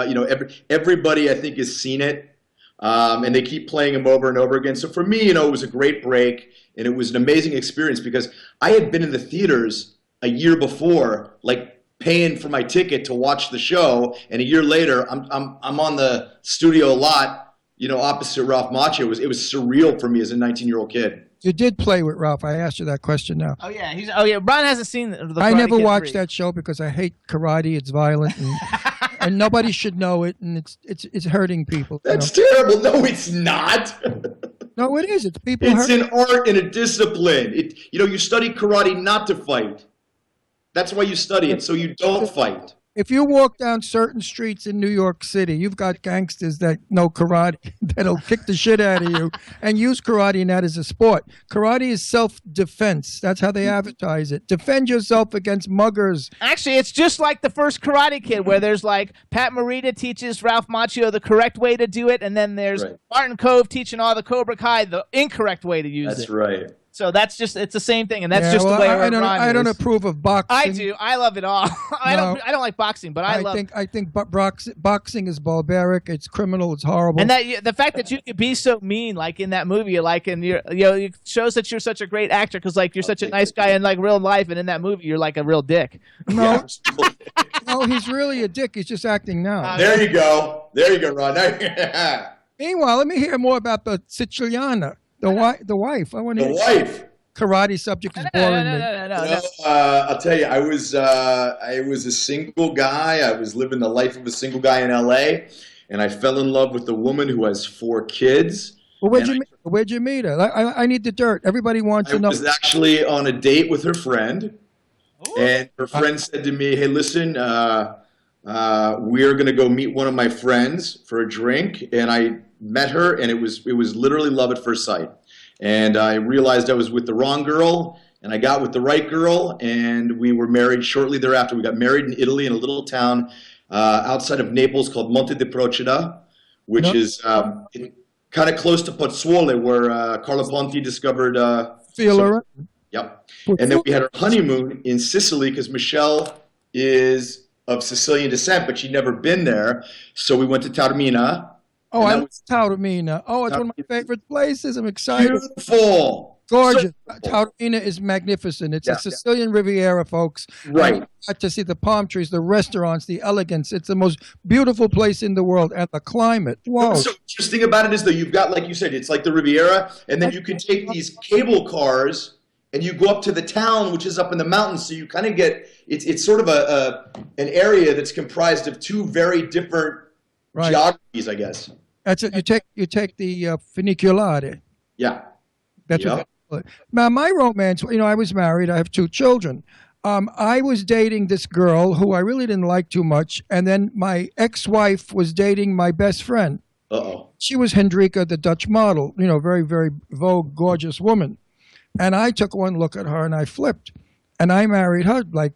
Speaker 2: everybody I think has seen it, and they keep playing them over and over again. So for me, it was a great break, and it was an amazing experience because I had been in the theaters a year before, like paying for my ticket to watch the show, and a year later, I'm on the studio lot, opposite Ralph Macchio. It was surreal for me as a 19-year-old kid.
Speaker 3: You did play with Ralph. I asked you that question now.
Speaker 1: Oh yeah, Ron hasn't seen the Karate
Speaker 3: I never
Speaker 1: Kid
Speaker 3: watched
Speaker 1: 3.
Speaker 3: that show because I hate karate. It's violent, and nobody should know it, and it's hurting people.
Speaker 2: That's terrible. No, it's not.
Speaker 3: No, it is. It's people.
Speaker 2: It's an art and a discipline. You study karate not to fight. That's why you study it, so you don't fight.
Speaker 3: If you walk down certain streets in New York City, you've got gangsters that know karate that'll kick the shit out of you and use karate and that as a sport. Karate is self-defense. That's how they advertise it. Defend yourself against muggers.
Speaker 1: Actually, it's just like the first Karate Kid, where there's like Pat Morita teaches Ralph Macchio the correct way to do it, and then there's Martin Kove teaching all the Cobra Kai the incorrect way to use it.
Speaker 2: That's right.
Speaker 1: So it's the same thing, and that's just the way
Speaker 3: I don't approve of boxing.
Speaker 1: I do. I love it all. I don't like boxing, but I
Speaker 3: think boxing is barbaric. It's criminal. It's horrible.
Speaker 1: And the fact that you could be so mean, like in that movie, like and it shows that you're such a great actor because like you're such a nice guy in like real life, and in that movie you're like a real dick.
Speaker 3: No, no, he's really a dick. He's just acting now.
Speaker 2: There you go, Ron.
Speaker 3: Meanwhile, let me hear more about the Siciliana. The wife. I want to hear.
Speaker 2: The wife.
Speaker 3: Karate subject is boring me.
Speaker 1: No.
Speaker 2: I'll tell you, I was a single guy. I was living the life of a single guy in LA, and I fell in love with a woman who has 4 kids.
Speaker 3: Well, where'd you meet her? I need the dirt. Everybody wants to know.
Speaker 2: I was actually on a date with her friend, and her friend said to me, "Hey, listen, we're going to go meet one of my friends for a drink," and I met her, and it was literally love at first sight. And I realized I was with the wrong girl, and I got with the right girl, and we were married shortly thereafter. We got married in Italy in a little town outside of Naples called Monte di Procida, which is kind of close to Pozzuole, where Carlo Ponti discovered
Speaker 3: Fiora.
Speaker 2: Yep. And then we had our honeymoon in Sicily because Michelle is of Sicilian descent, but she'd never been there. So we went to Taormina.
Speaker 3: Oh, I love Taormina. Oh, it's one of my favorite places. I'm excited.
Speaker 2: Beautiful.
Speaker 3: Gorgeous. Taormina is magnificent. It's a Sicilian Riviera, folks.
Speaker 2: Right.
Speaker 3: I got to see the palm trees, the restaurants, the elegance. It's the most beautiful place in the world, and the climate. Whoa.
Speaker 2: What's so interesting about it is that you've got, like you said, it's like the Riviera, and then you can take these cable cars and you go up to the town, which is up in the mountains. So you kind of get it's sort of an area that's comprised of 2 very different geographies, I guess.
Speaker 3: That's it. You take the funiculare.
Speaker 2: Yeah.
Speaker 3: That's what. Now, my romance. I was married. I have 2 children. I was dating this girl who I really didn't like too much, and then my ex-wife was dating my best friend.
Speaker 2: Uh-oh.
Speaker 3: She was Hendrika, the Dutch model. Very, very vogue, gorgeous woman. And I took one look at her and I flipped, and I married her like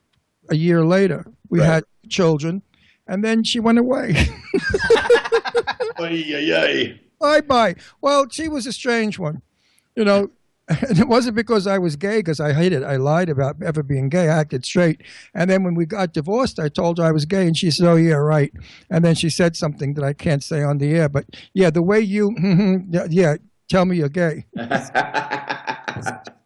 Speaker 3: a year later. We had children. And then she went away. Bye-bye. Well, she was a strange one. And it wasn't because I was gay, because I hated it. I lied about ever being gay. I acted straight. And then when we got divorced, I told her I was gay, and she said, "Oh, yeah, right." And then she said something that I can't say on the air. But, yeah, the way you, tell me you're gay.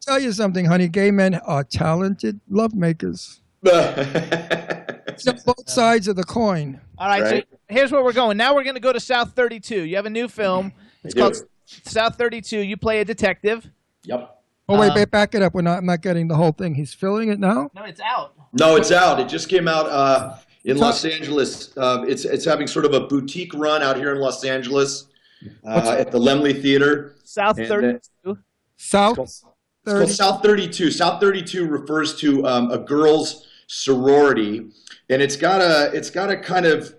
Speaker 3: Tell you something, honey. Gay men are talented love makers. Both sides of the coin.
Speaker 1: All right, so here's where we're going. Now we're going to go to South 32. You have a new film. It's called South 32. You play a detective.
Speaker 2: Yep.
Speaker 3: Oh, wait, back it up. I'm not getting the whole thing. He's filming it now?
Speaker 1: No, it's out.
Speaker 2: No, it's out. It just came out in Los Angeles. It's having sort of a boutique run out here in Los Angeles at the Laemmle Theater.
Speaker 1: South 32.
Speaker 3: South?
Speaker 2: It's called South 32. South 32 refers to a girls' sorority, and it's got a kind of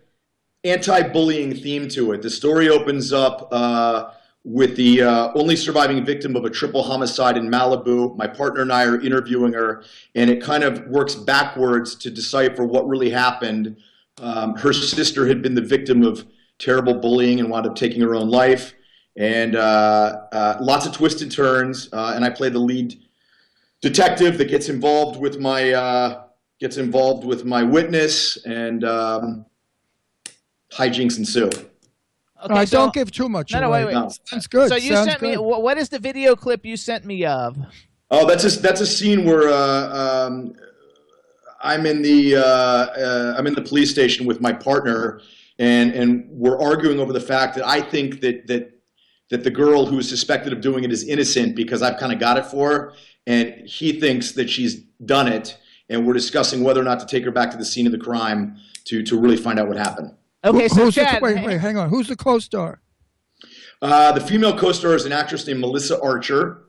Speaker 2: anti-bullying theme to it. The story opens up with the only surviving victim of a triple homicide in Malibu. My partner and I are interviewing her, and it kind of works backwards to decipher what really happened. Her sister had been the victim of terrible bullying and wound up taking her own life. and lots of twists and turns. And I play the lead detective that gets involved with my witness, and hijinks ensue.
Speaker 1: Okay,
Speaker 3: don't give too much away.
Speaker 1: Wait.
Speaker 2: No.
Speaker 3: Sounds good.
Speaker 1: So you sent me. What is the video clip you sent me of?
Speaker 2: Oh, that's a scene where I'm in the police station with my partner, and we're arguing over the fact that I think that the girl who is suspected of doing it is innocent because I've kind of got it for her, and he thinks that she's done it, and we're discussing whether or not to take her back to the scene of the crime to really find out what happened.
Speaker 1: Okay, so Chad,
Speaker 3: wait, hang on. Who's the co-star?
Speaker 2: The female co-star is an actress named Melissa Archer.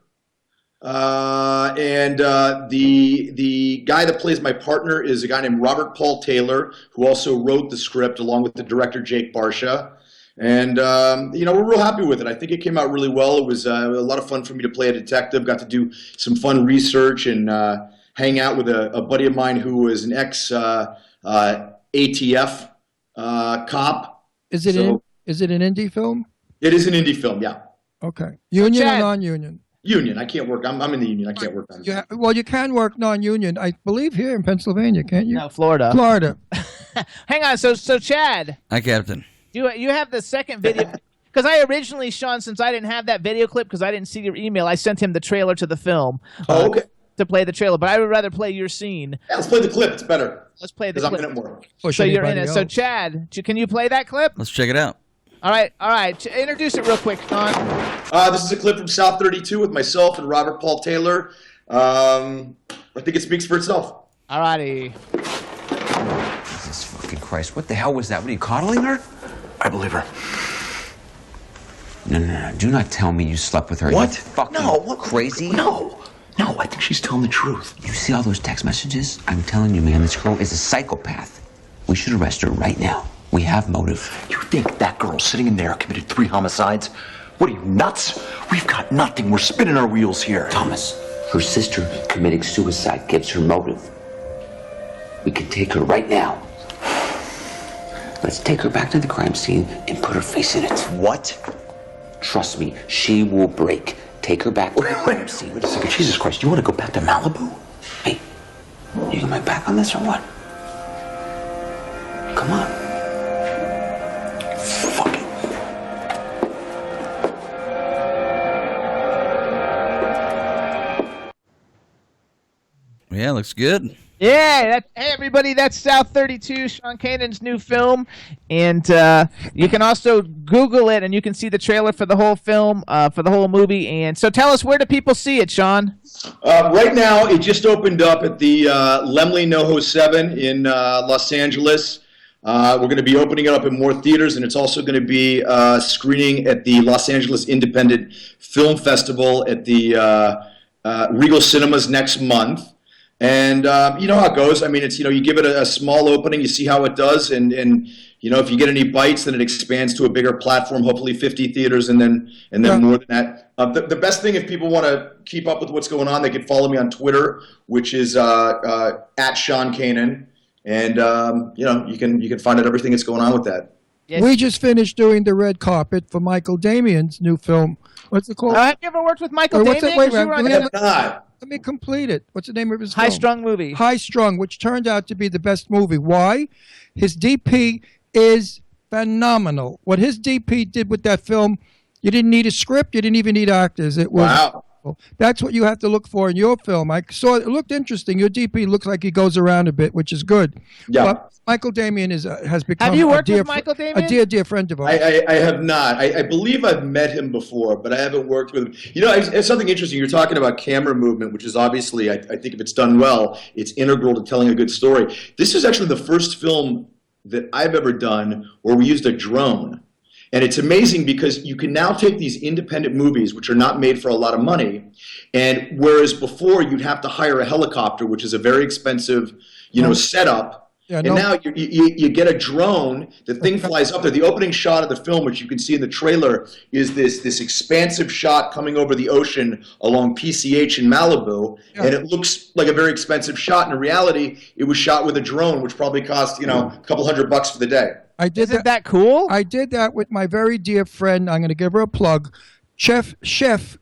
Speaker 2: And the guy that plays my partner is a guy named Robert Paul Taylor, who also wrote the script along with the director Jake Barsha. And, we're real happy with it. I think it came out really well. It was a lot of fun for me to play a detective, got to do some fun research and hang out with a buddy of mine who was an ex-ATF cop.
Speaker 3: Is it an indie film?
Speaker 2: It is an indie film, yeah.
Speaker 3: Okay. Union or non-union?
Speaker 2: Union. I can't work. I'm in the union. I can't work on it.
Speaker 3: Well, you can work non-union, I believe, here in Pennsylvania, can't you?
Speaker 1: No, Florida. Hang on. So Chad.
Speaker 4: Hi, Captain.
Speaker 1: You have the second video. Because I originally, Sean, since I didn't have that video clip because I didn't see your email, I sent him the trailer to the film.
Speaker 2: Okay.
Speaker 1: To play the trailer, but I would rather play your scene.
Speaker 2: Yeah, let's play the clip. It's better.
Speaker 1: Let's play the clip.
Speaker 2: Because I'm in it more.
Speaker 1: So you're in it. So Chad, can you play that clip?
Speaker 4: Let's check it out.
Speaker 1: All right. Introduce it real quick, Sean.
Speaker 2: This is a clip from South 32 with myself and Robert Paul Taylor. I think it speaks for itself.
Speaker 1: All righty.
Speaker 5: Jesus fucking Christ. What the hell was that? What, are you coddling her?
Speaker 6: I believe her.
Speaker 5: No. Do not tell me you slept with her.
Speaker 6: What?
Speaker 5: You fucking
Speaker 6: what?
Speaker 5: Crazy?
Speaker 6: No, I think she's telling the truth.
Speaker 5: You see all those text messages? I'm telling you, man, this girl is a psychopath. We should arrest her right now. We have motive.
Speaker 6: You think that girl sitting in there committed 3 homicides? What are you, nuts? We've got nothing. We're spinning our wheels here.
Speaker 5: Thomas, her sister committing suicide gives her motive. We can take her right now. Let's take her back to the crime scene and put her face in it.
Speaker 6: What?
Speaker 5: Trust me, she will break. Take her back to the crime scene.
Speaker 6: Wait a second. Jesus Christ, you want to go back to Malibu?
Speaker 5: Hey, you got my back on this or what? Come on.
Speaker 6: Fuck it.
Speaker 4: Yeah, looks good.
Speaker 1: Yeah, hey everybody, that's South 32, Sean Kanan's new film, and you can also Google it, and you can see the trailer for the whole film, for the whole movie. And so, tell us, where do people see it, Sean?
Speaker 2: Right now, it just opened up at the Laemmle NoHo 7 in Los Angeles. We're going to be opening it up in more theaters, and it's also going to be screening at the Los Angeles Independent Film Festival at the Regal Cinemas next month. And you know how it goes. I mean, it's, you give it a small opening, you see how it does, and if you get any bites, then it expands to a bigger platform, hopefully 50 theaters, and then more than that. The best thing, if people want to keep up with what's going on, they can follow me on Twitter, which is at Sean Kanan, and you can find out everything that's going on with that.
Speaker 1: Yes.
Speaker 3: We just finished doing the red carpet for Michael Damian's new film. What's it called?
Speaker 1: Have you ever worked with Michael Damian?
Speaker 3: Let me complete it. What's the name of his
Speaker 1: High
Speaker 3: film?
Speaker 1: Strung movie.
Speaker 3: High Strung, which turned out to be the best movie. Why? His DP is phenomenal. What his DP did with that film, you didn't need a script. You didn't even need actors. It was.
Speaker 2: Wow.
Speaker 3: That's what you have to look for in your film. I saw it looked interesting. Your DP looks like he goes around a bit, which is good.
Speaker 2: Yeah.
Speaker 3: But Michael Damian has become
Speaker 1: Have you worked with Michael Damian?
Speaker 3: A dear friend of ours.
Speaker 2: I have not. I believe I've met him before, but I haven't worked with him. It's something interesting. You're talking about camera movement, which is obviously, I think if it's done well, it's integral to telling a good story. This is actually the first film that I've ever done where we used a drone. And it's amazing because you can now take these independent movies, which are not made for a lot of money, and whereas before you'd have to hire a helicopter, which is a very expensive, setup. Yeah, now you get a drone, the thing flies up there. The opening shot of the film, which you can see in the trailer, is this expansive shot coming over the ocean along PCH in Malibu, and it looks like a very expensive shot. In reality, it was shot with a drone, which probably cost, a couple $100 for the day.
Speaker 1: Isn't that cool?
Speaker 3: I did that with my very dear friend. I'm going to give her a plug. Chef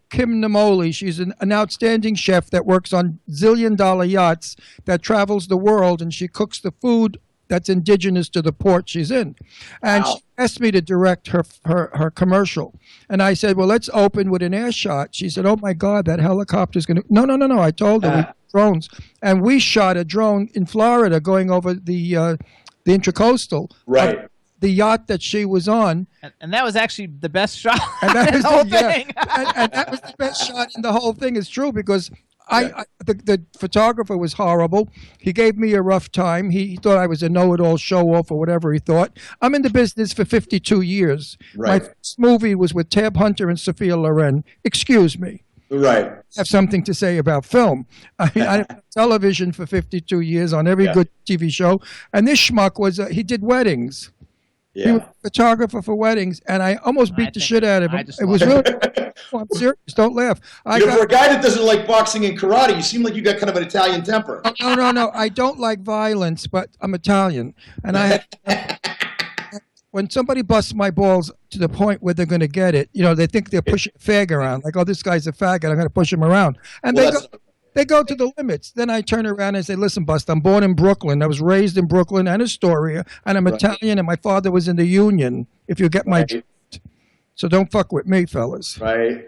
Speaker 3: Kim Namoli. She's an outstanding chef that works on zillion-dollar yachts that travels the world, and she cooks the food that's indigenous to the port she's in. And she asked me to direct her commercial. And I said, well, let's open with an air shot. She said, oh, my God, that helicopter's going to... No. I told her, we drones. And we shot a drone in Florida going over the Intracoastal.
Speaker 2: Right.
Speaker 3: The yacht that she was on.
Speaker 1: And that was actually the best shot
Speaker 3: And that
Speaker 1: in
Speaker 3: was
Speaker 1: the whole
Speaker 3: yeah.
Speaker 1: thing.
Speaker 3: and that was the best shot in the whole thing. It's true because the photographer was horrible. He gave me a rough time. He thought I was a know-it-all show-off or whatever he thought. I'm in the business for 52 years.
Speaker 2: Right.
Speaker 3: My first movie was with Tab Hunter and Sophia Loren. Excuse me.
Speaker 2: Right.
Speaker 3: I have something to say about film. I have television for 52 years on every good TV show. And this schmuck he did weddings.
Speaker 2: Yeah.
Speaker 3: He was a photographer for weddings, and I almost beat the shit out of him. It was really... I'm serious. Don't laugh.
Speaker 2: For a guy that doesn't like boxing and karate, you seem like you got kind of an Italian temper.
Speaker 3: No. I don't like violence, but I'm Italian. And when somebody busts my balls to the point where they're going to get it, they think they're pushing a fag around. Like, oh, this guy's a faggot. I'm going to push him around. And they go to the limits. Then I turn around and say, listen, Bust, I'm born in Brooklyn. I was raised in Brooklyn and Astoria, and I'm Italian, and my father was in the Union, if you get my drift. So don't fuck with me, fellas.
Speaker 2: Right.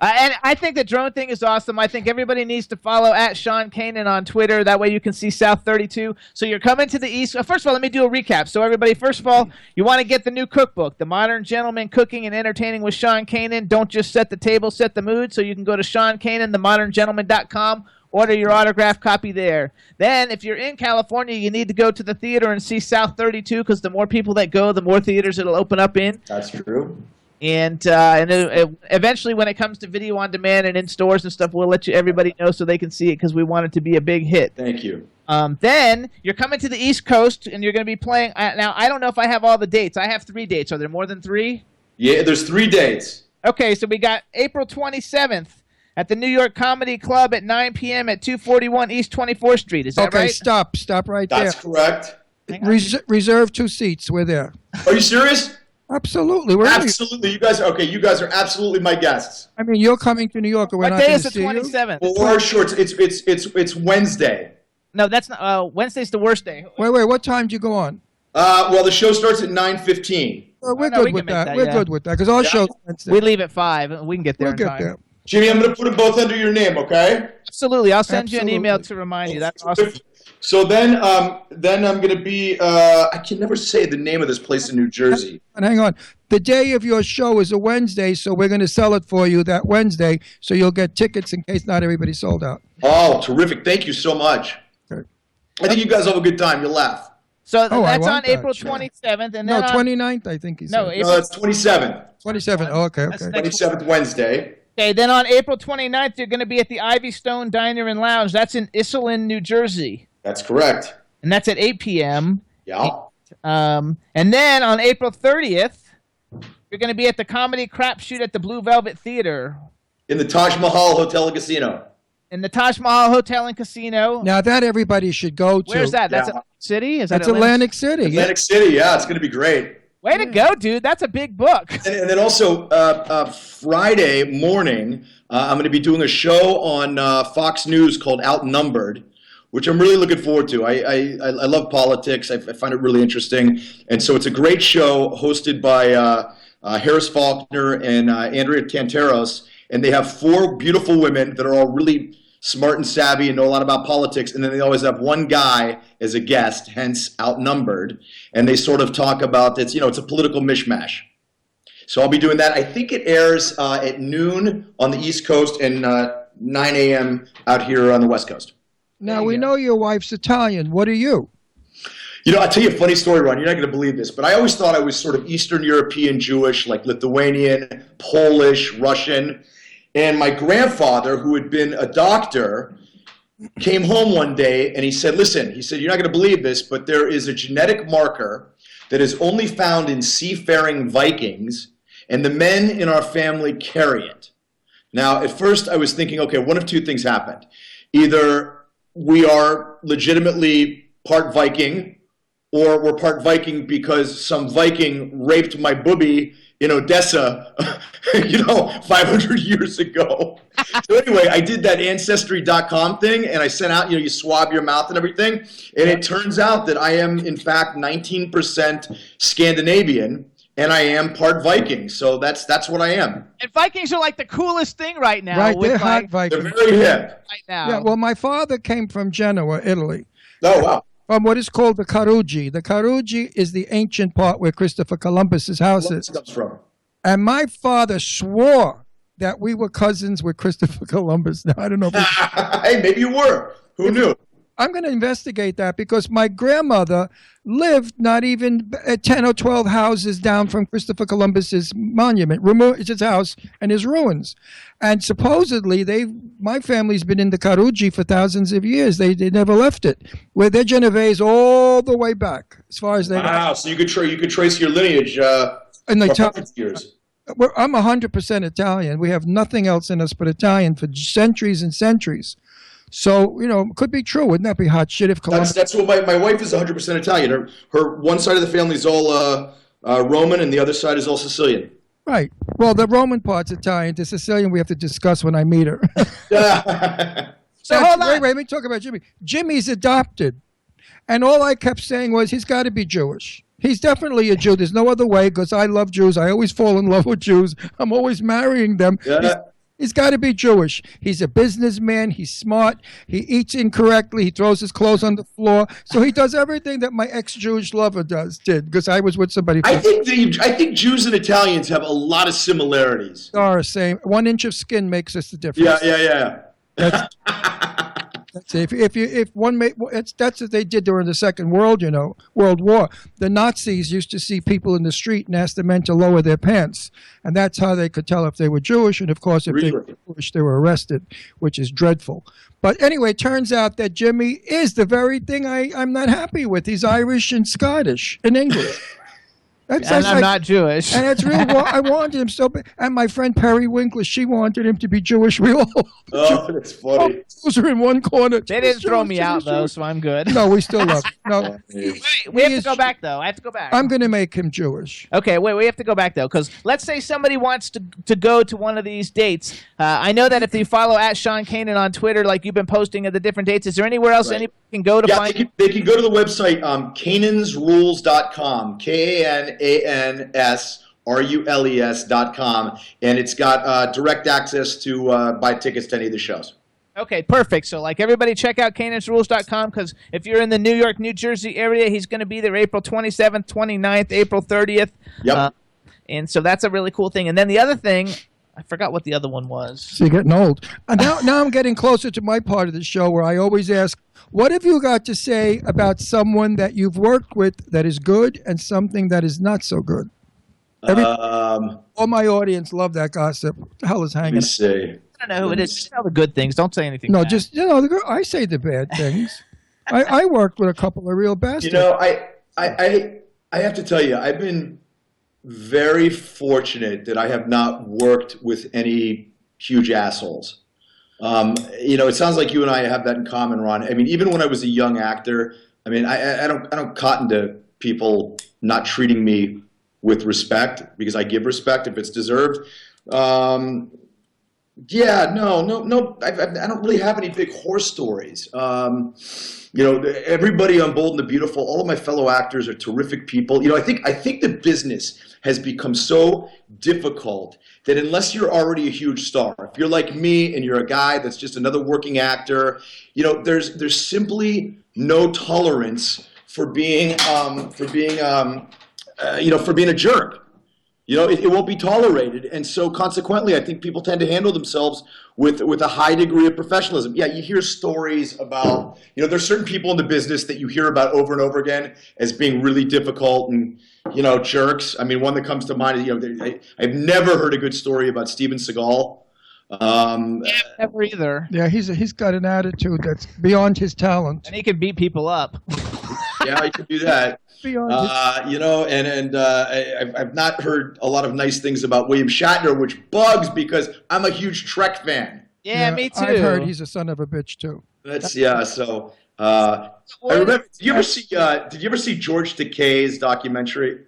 Speaker 1: And I think the drone thing is awesome. I think everybody needs to follow at Sean Kanan on Twitter. That way you can see South 32. So you're coming to the East. First of all, let me do a recap. So everybody, first of all, you want to get the new cookbook, The Modern Gentleman Cooking and Entertaining with Sean Kanan. Don't just set the table, set the mood. So you can go to Sean Kanan, themoderngentleman.com. Order your autographed copy there. Then, if you're in California, you need to go to the theater and see South 32 because the more people that go, the more theaters it'll open up in.
Speaker 2: That's true.
Speaker 1: And eventually, when it comes to video on demand and in stores and stuff, we'll let everybody know so they can see it because we want it to be a big hit.
Speaker 2: Thank you.
Speaker 1: Then you're coming to the East Coast and you're going to be playing. Now, I don't know if I have all the dates. I have 3 dates. Are there more than 3?
Speaker 2: Yeah, there's 3 dates.
Speaker 1: Okay, so we got April 27th at the New York Comedy Club at 9 p.m. at 241 East 24th Street. Is that right?
Speaker 3: Okay, stop right there.
Speaker 2: That's correct.
Speaker 3: Reserve 2 seats. We're there.
Speaker 2: Are you serious?
Speaker 3: Absolutely.
Speaker 2: Absolutely. You guys are absolutely my guests.
Speaker 3: I mean, you're coming to New York.
Speaker 1: What day is the 27th?
Speaker 2: Or short. It's Wednesday.
Speaker 1: No, that's not. Wednesday's the worst day.
Speaker 3: Wait. What time do you go on?
Speaker 2: Well, the show starts at 9:15.
Speaker 3: We're good with that. We're good with that because our show's Wednesday.
Speaker 1: We leave at 5. We can get there in time.
Speaker 3: There.
Speaker 2: Jimmy, I'm going to put them both under your name, okay?
Speaker 1: Absolutely. I'll send you an email to remind you. That's awesome.
Speaker 2: So then I'm going to be, I can never say the name of this place in New Jersey.
Speaker 3: Hang on. The day of your show is a Wednesday, so we're going to sell it for you that Wednesday, so you'll get tickets in case not everybody's sold out.
Speaker 2: Oh, terrific. Thank you so much.
Speaker 3: Okay.
Speaker 2: I think you guys have a good time. You'll laugh.
Speaker 1: So that's on April 27th. And then
Speaker 3: 29th, I think he said.
Speaker 1: No,
Speaker 2: that's 27th.
Speaker 3: 27th. Oh, okay.
Speaker 2: 27th Wednesday.
Speaker 1: Okay, then on April 29th, you're going to be at the Ivy Stone Diner and Lounge. That's in Iselin, New Jersey.
Speaker 2: That's correct.
Speaker 1: And that's at 8 p.m.
Speaker 2: Yeah.
Speaker 1: And then on April 30th, you're going to be at the Comedy Crapshoot at the Blue Velvet Theater.
Speaker 2: In the Taj Mahal Hotel and Casino.
Speaker 1: In the Taj Mahal Hotel and Casino.
Speaker 3: Now that everybody should go to.
Speaker 1: Where's that? That's Atlantic City?
Speaker 3: That's Atlantic City.
Speaker 2: Atlantic City, yeah. It's going to be great.
Speaker 1: Way to go, dude. That's a big book.
Speaker 2: And then also Friday morning, I'm going to be doing a show on Fox News called Outnumbered, which I'm really looking forward to. I love politics. I find it really interesting. And so it's a great show hosted by Harris Faulkner and Andrea Canteros. And they have 4 beautiful women that are all really smart and savvy and know a lot about politics. And then they always have one guy as a guest, hence Outnumbered. And they sort of talk about it's a political mishmash. So I'll be doing that. I think it airs at noon on the East Coast and 9 a.m. out here on the West Coast.
Speaker 3: Now, we know your wife's Italian. What are you?
Speaker 2: I'll tell you a funny story, Ron. You're not going to believe this, but I always thought I was sort of Eastern European Jewish, like Lithuanian, Polish, Russian. And my grandfather, who had been a doctor, came home one day and he said, listen, you're not going to believe this, but there is a genetic marker that is only found in seafaring Vikings, and the men in our family carry it. Now, at first I was thinking, okay, one of 2 things happened. Either we are legitimately part Viking, or we're part Viking because some Viking raped my boobie in Odessa, 500 years ago. So anyway, I did that Ancestry.com thing, and I sent out, you swab your mouth and everything, and it turns out that I am, in fact, 19% Scandinavian, and I am part Viking. So that's what I am.
Speaker 1: And Vikings are like the coolest thing right now.
Speaker 3: Right, they're hot Vikings.
Speaker 2: They're very hip.
Speaker 1: Right now.
Speaker 3: Yeah, well, my father came from Genoa, Italy.
Speaker 2: Oh, wow.
Speaker 3: From what is called the Carugi. The Carugi is the ancient part where Christopher Columbus's house is.
Speaker 2: Comes from.
Speaker 3: And my father swore that we were cousins with Christopher Columbus. Now, I don't know if
Speaker 2: Hey, maybe you were. Who knew?
Speaker 3: I'm going to investigate that because my grandmother lived not even 10 or 12 houses down from Christopher Columbus's monument, his house and his ruins. And supposedly, my family's been in the Carugi for thousands of years. They never left it. Where they're Genovese all the way back, as far as they go.
Speaker 2: Wow, so you could trace your lineage
Speaker 3: And they
Speaker 2: for
Speaker 3: tell
Speaker 2: hundreds of years.
Speaker 3: I'm 100% Italian. We have nothing else in us but Italian for centuries and centuries. So, it could be true. Wouldn't that be hot shit if Columbus...
Speaker 2: That's what my wife is 100% Italian. Her one side of the family is all Roman, and the other side is all Sicilian.
Speaker 3: Right. Well, the Roman part's Italian. The Sicilian we have to discuss when I meet her.
Speaker 1: So hold on.
Speaker 3: Wait, let me talk about Jimmy. Jimmy's adopted. And all I kept saying was he's got to be Jewish. He's definitely a Jew. There's no other way because I love Jews. I always fall in love with Jews. I'm always marrying them.
Speaker 2: Yeah.
Speaker 3: He's got to be Jewish. He's a businessman. He's smart. He eats incorrectly. He throws his clothes on the floor. So he does everything that my ex-Jewish lover did because I was with somebody.
Speaker 2: I think Jews and Italians have a lot of similarities.
Speaker 3: Are same. 1 inch of skin makes us the difference.
Speaker 2: Yeah.
Speaker 3: That's that's what they did during the Second World War. The Nazis used to see people in the street and ask the men to lower their pants, and that's how they could tell if they were Jewish. And of course, if they were Jewish, they were arrested, which is dreadful. But anyway, it turns out that Jimmy is the very thing I'm not happy with. He's Irish and Scottish and English.
Speaker 1: I'm not Jewish.
Speaker 3: And it's real. I wanted him so bad. And my friend Perry Winkler, she wanted him to be Jewish. We all.
Speaker 2: Oh, that's funny.
Speaker 3: Those are in one corner.
Speaker 1: They didn't throw me out, though, so I'm good.
Speaker 3: No, we still love him. No.
Speaker 1: Wait, we have to go back, though. I have to go back.
Speaker 3: I'm going to make him Jewish.
Speaker 1: Okay, wait, we have to go back, though, because let's say somebody wants to go to one of these dates. I know that if you follow at Sean Kanan on Twitter, like you've been posting at the different dates, is there anywhere else anybody can go to find?
Speaker 2: They can go to the website, canansrules.com, KANSRULES.com, and it's got direct access to buy tickets to any of the shows.
Speaker 1: Okay, perfect. So, everybody check out canansrules.com because if you're in the New York, New Jersey area, he's going to be there April 27th, 29th, April 30th.
Speaker 2: Yep.
Speaker 1: And so that's a really cool thing. And then the other thing, I forgot what the other one was.
Speaker 3: So you're getting old. Now I'm getting closer to my part of the show where I always ask, what have you got to say about someone that you've worked with that is good and something that is not so good? All my audience love that gossip. What the hell is hanging?
Speaker 2: Let me see.
Speaker 1: I don't know who it is. Just tell the good things. Don't say anything
Speaker 3: No,
Speaker 1: bad.
Speaker 3: just, I say the bad things. I worked with a couple of real bastards.
Speaker 2: I have to tell you, I've been very fortunate that I have not worked with any huge assholes. It sounds like you and I have that in common, Ron. I mean, even when I was a young actor, I don't cotton to people not treating me with respect because I give respect if it's deserved. No. I don't really have any big horror stories. Everybody on Bold and the Beautiful, all of my fellow actors are terrific people. I think the business has become so difficult that unless you're already a huge star, if you're like me and you're a guy that's just another working actor, there's simply no tolerance for being a jerk. It won't be tolerated. And so consequently, I think people tend to handle themselves with a high degree of professionalism. Yeah, you hear stories about, there's certain people in the business that you hear about over and over again as being really difficult and, jerks. I mean, one that comes to mind is, I've never heard a good story about Steven Seagal.
Speaker 1: Never either.
Speaker 3: Yeah, he's got an attitude that's beyond his talent.
Speaker 1: And he can beat people up.
Speaker 2: Yeah, he can do that.
Speaker 3: Beyond
Speaker 2: I've not heard a lot of nice things about William Shatner, which bugs because I'm a huge Trek fan.
Speaker 1: Yeah, me too.
Speaker 3: I've heard he's a son of a bitch too.
Speaker 2: So I remember. Did you ever see George Takei's documentary?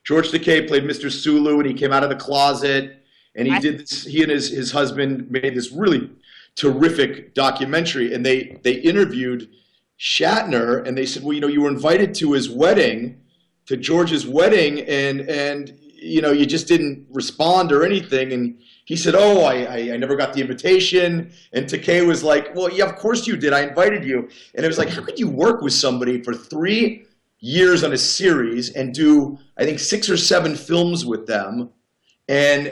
Speaker 2: George Takei played Mr. Sulu, and he came out of the closet, and he did this. He and his husband made this really terrific documentary, and they interviewed Shatner, and they said, well, you were invited to his wedding, to George's wedding, and you just didn't respond or anything. And he said, oh, I never got the invitation. And Takei was like, well, yeah, of course you did. I invited you. And it was like, how could you work with somebody for 3 years on a series and do, I think, 6 or 7 films with them and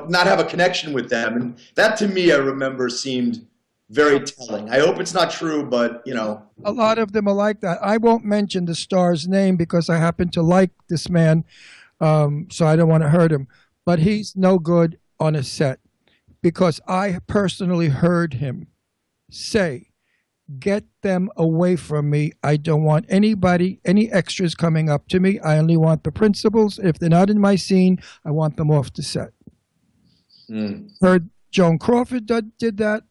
Speaker 2: not have a connection with them? And that, to me, I remember seemed very telling. I hope it's not true, but,
Speaker 3: A lot of them are like that. I won't mention the star's name because I happen to like this man, so I don't want to hurt him. But he's no good on a set because I personally heard him say, get them away from me. I don't want any extras coming up to me. I only want the principals. If they're not in my scene, I want them off the set. Heard Joan Crawford did that.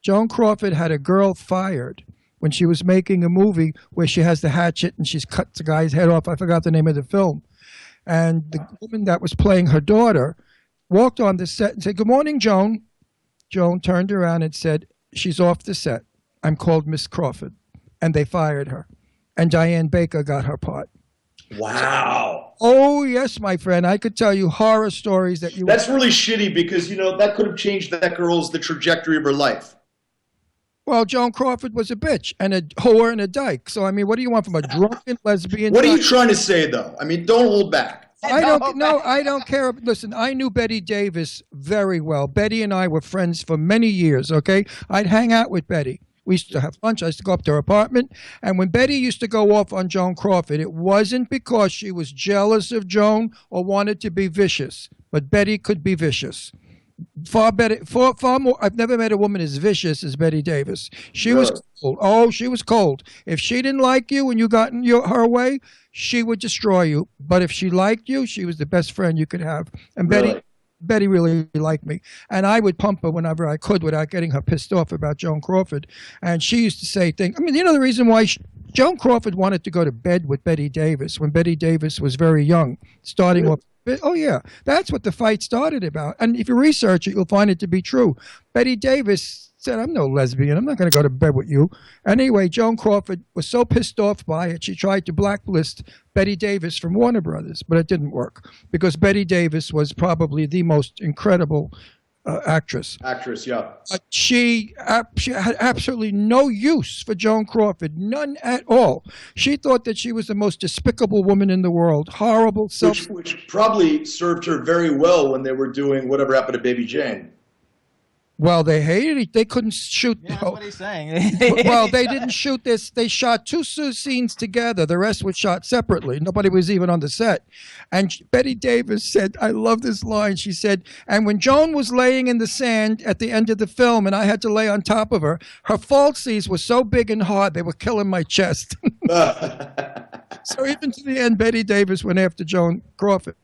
Speaker 3: Joan Crawford had a girl fired when she was making a movie where she has the hatchet and she's cut the guy's head off. I forgot the name of the film. And the woman that was playing her daughter walked on the set and said, good morning, Joan. Joan turned around and said, she's off the set. I'm called Miss Crawford. And they fired her. And Diane Baker got her part.
Speaker 2: Wow.
Speaker 3: Oh, yes, my friend. I could tell you horror stories that you...
Speaker 2: That's really shitty because, that could have changed the trajectory of her life.
Speaker 3: Well, Joan Crawford was a bitch and a whore and a dyke. So, what do you want from a drunken lesbian?
Speaker 2: What are you trying to say, though? Don't hold back.
Speaker 3: I don't care. Listen, I knew Betty Davis very well. Betty and I were friends for many years, okay? I'd hang out with Betty. We used to have lunch. I used to go up to her apartment. And when Betty used to go off on Joan Crawford, it wasn't because she was jealous of Joan or wanted to be vicious. But Betty could be vicious. Far more. I've never met a woman as vicious as Betty Davis. She was cold. Oh, she was cold. If she didn't like you when you got in her way, she would destroy you. But if she liked you, she was the best friend you could have. And Betty really liked me. And I would pump her whenever I could without getting her pissed off about Joan Crawford. And she used to say things. The reason why Joan Crawford wanted to go to bed with Betty Davis when Betty Davis was very young, starting off. Oh, yeah. That's what the fight started about. And if you research it, you'll find it to be true. Betty Davis said, I'm no lesbian. I'm not going to go to bed with you. Anyway, Joan Crawford was so pissed off by it, she tried to blacklist Betty Davis from Warner Brothers, but it didn't work because Betty Davis was probably the most incredible actress.
Speaker 2: Yeah.
Speaker 3: She had absolutely no use for Joan Crawford, none at all. She thought that she was the most despicable woman in the world, horrible,
Speaker 2: which probably served her very well when they were doing Whatever Happened to Baby Jane.
Speaker 3: Well, they hated it. They couldn't shoot.
Speaker 1: Yeah, that's what he's saying.
Speaker 3: Well, they didn't shoot this. They shot 2 scenes together. The rest was shot separately. Nobody was even on the set. And Betty Davis said, I love this line. She said, and when Joan was laying in the sand at the end of the film and I had to lay on top of her, her falsies were so big and hard, they were killing my chest. So even to the end, Betty Davis went after Joan Crawford.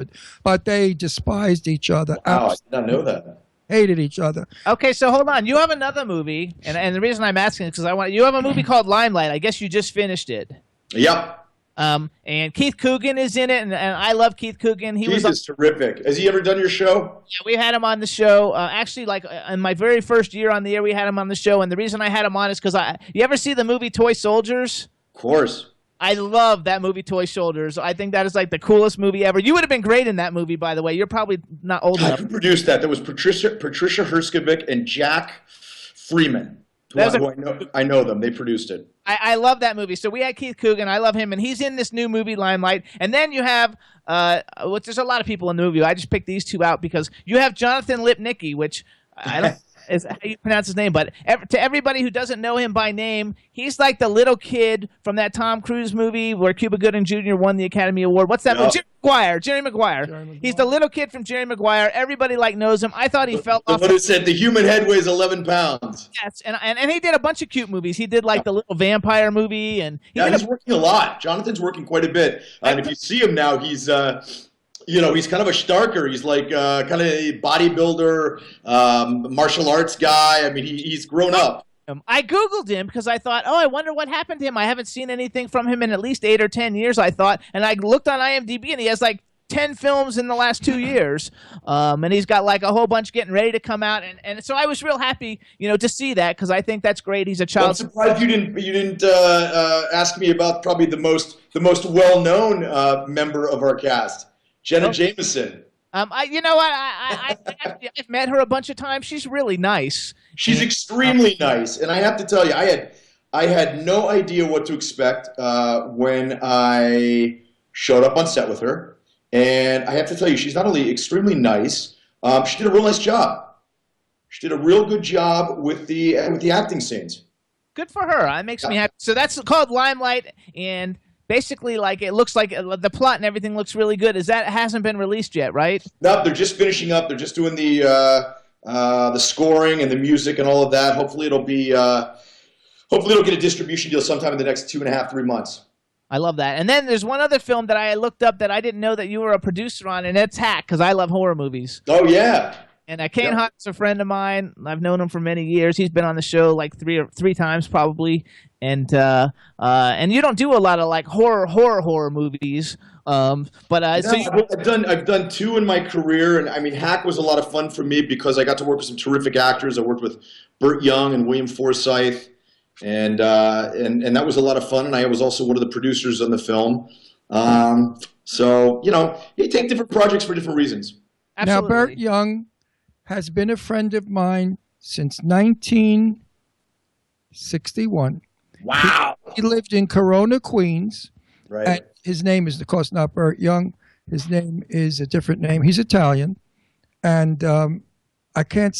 Speaker 3: But they despised each other.
Speaker 2: Wow, I did not know that.
Speaker 3: Hated each other.
Speaker 1: Okay, so hold on. You have another movie, and the reason I'm asking is because you have a movie called Limelight. I guess you just finished it.
Speaker 2: Yep.
Speaker 1: And Keith Coogan is in it, and I love Keith Coogan.
Speaker 2: He's terrific. Has he ever done your show?
Speaker 1: Yeah, we had him on the show. Actually, in my very first year on the air, we had him on the show, and the reason I had him on is because you ever see the movie Toy Soldiers?
Speaker 2: Of course.
Speaker 1: I love that movie, Toy Soldiers. I think that is the coolest movie ever. You would have been great in that movie, by the way. You're probably not old enough.
Speaker 2: Who produced that? That was Patricia Herskovic and Jack Freeman. I know them. They produced it.
Speaker 1: I love that movie. So we had Keith Coogan. I love him, and he's in this new movie, Limelight. And then you have, there's a lot of people in the movie. I just picked these 2 out because you have Jonathan Lipnicki, which I don't is how you pronounce his name, but to everybody who doesn't know him by name, he's like the little kid from that Tom Cruise movie where Cuba Gooding Jr. won the Academy Award. What's that movie? Jerry Maguire. He's the little kid from Jerry Maguire. Everybody knows him. I thought he fell off.
Speaker 2: What it said, the human head weighs 11 pounds.
Speaker 1: Yes, and he did a bunch of cute movies. He did the little vampire movie, and
Speaker 2: he's working a lot. Jonathan's working quite a bit, and if you see him now, he's he's kind of a starker. He's like kind of a bodybuilder, martial arts guy. I mean, he's grown up.
Speaker 1: I Googled him because I thought, I wonder what happened to him. I haven't seen anything from him in at least 8 or 10 years, I thought. And I looked on IMDb, and he has like 10 films in the last 2 years. And he's got like a whole bunch getting ready to come out. And so I was real happy, to see that, because I think that's great. He's a child.
Speaker 2: I'm surprised you didn't ask me about probably the most well-known member of our cast, Jenna Jameson.
Speaker 1: I've met her a bunch of times. She's really nice.
Speaker 2: She's extremely nice, and I have to tell you, I had no idea what to expect when I showed up on set with her, and I have to tell you, she's not only extremely nice, she did a real nice job. She did a real good job with the acting scenes.
Speaker 1: Good for her. That makes me happy. So that's called Limelight, and basically, like, it looks like the plot and everything looks really good. It hasn't been released yet, right?
Speaker 2: No, they're just finishing up. They're just doing the scoring and the music and all of that. Hopefully, it'll get a distribution deal sometime in the next 2.5, 3 months.
Speaker 1: I love that. And then there's one other film that I looked up that I didn't know that you were a producer on, and it's Hack, because I love horror movies.
Speaker 2: Oh yeah.
Speaker 1: And Kane Hodder's a friend of mine. I've known him for many years. He's been on the show like three times probably. And you don't do a lot of like horror movies.
Speaker 2: I've done 2 in my career, and I mean, Hack was a lot of fun for me because I got to work with some terrific actors. I worked with Burt Young and William Forsythe, and that was a lot of fun. And I was also one of the producers on the film. So you take different projects for different reasons.
Speaker 1: Absolutely.
Speaker 3: Now, Burt Young has been a friend of mine since 1961.
Speaker 2: Wow.
Speaker 3: He lived in Corona, Queens.
Speaker 2: Right.
Speaker 3: And his name is, of course, not Burt Young. His name is a different name. He's Italian. And I can't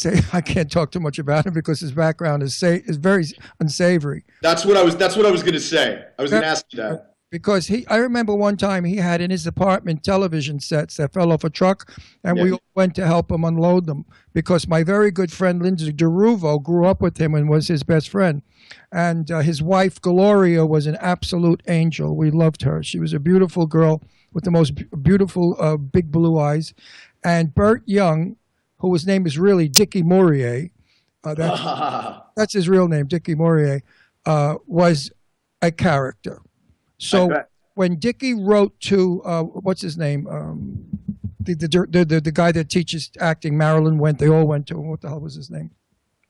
Speaker 3: talk too much about him because his background is very unsavory.
Speaker 2: That's what I was going to say. I was going to ask you that.
Speaker 3: Because I remember one time he had in his apartment television sets that fell off a truck, and we all went to help him unload them because my very good friend Lindsay DeRuvo grew up with him and was his best friend. And his wife, Gloria, was an absolute angel. We loved her. She was a beautiful girl with the most beautiful big blue eyes. And Burt Young, whose name is really Dickie Maurier, that's his real name, Dickie Maurier, was a character. So when Dickie wrote to what's his name, the guy that teaches acting, Marilyn went. They all went to him. What the hell was his name?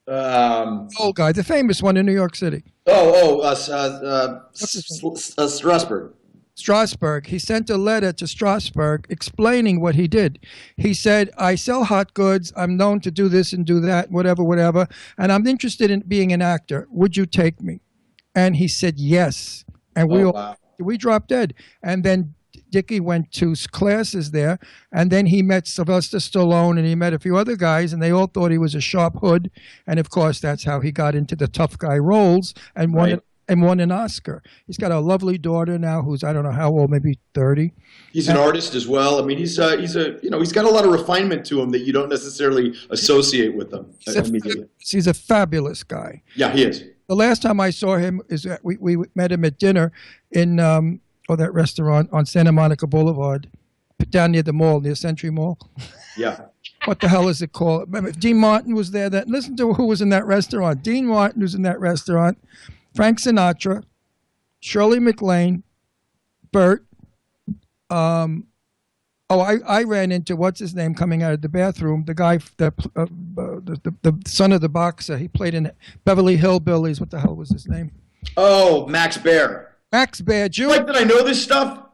Speaker 3: Old guy, the famous one in New York City.
Speaker 2: Strasberg.
Speaker 3: Strasberg. He sent a letter to Strasberg explaining what he did. He said, "I sell hot goods. I'm known to do this and do that, whatever, and I'm interested in being an actor. Would you take me?" And he said yes. And we dropped dead. And then Dickie went to classes there, and then he met Sylvester Stallone, and he met a few other guys, and they all thought he was a sharp hood. And of course, that's how he got into the tough guy roles and won an Oscar. He's got a lovely daughter now, who's I don't know how old, maybe 30.
Speaker 2: He's an artist as well. I mean, he's got a lot of refinement to him that you don't necessarily associate with him immediately.
Speaker 3: He's a fabulous guy.
Speaker 2: Yeah, he is.
Speaker 3: The last time I saw him is we met him at dinner in that restaurant on Santa Monica Boulevard, down near the mall, near Century Mall.
Speaker 2: Yeah.
Speaker 3: What the hell is it called? Remember, Dean Martin was there. Listen to who was in that restaurant. Dean Martin was in that restaurant. Frank Sinatra, Shirley MacLaine, Burt. I ran into what's his name coming out of the bathroom. The guy, the son of the boxer. He played in Beverly Hillbillies. What the hell was his name?
Speaker 2: Oh, Max Baer.
Speaker 3: Max Baer Jr.
Speaker 2: Like that I know this stuff?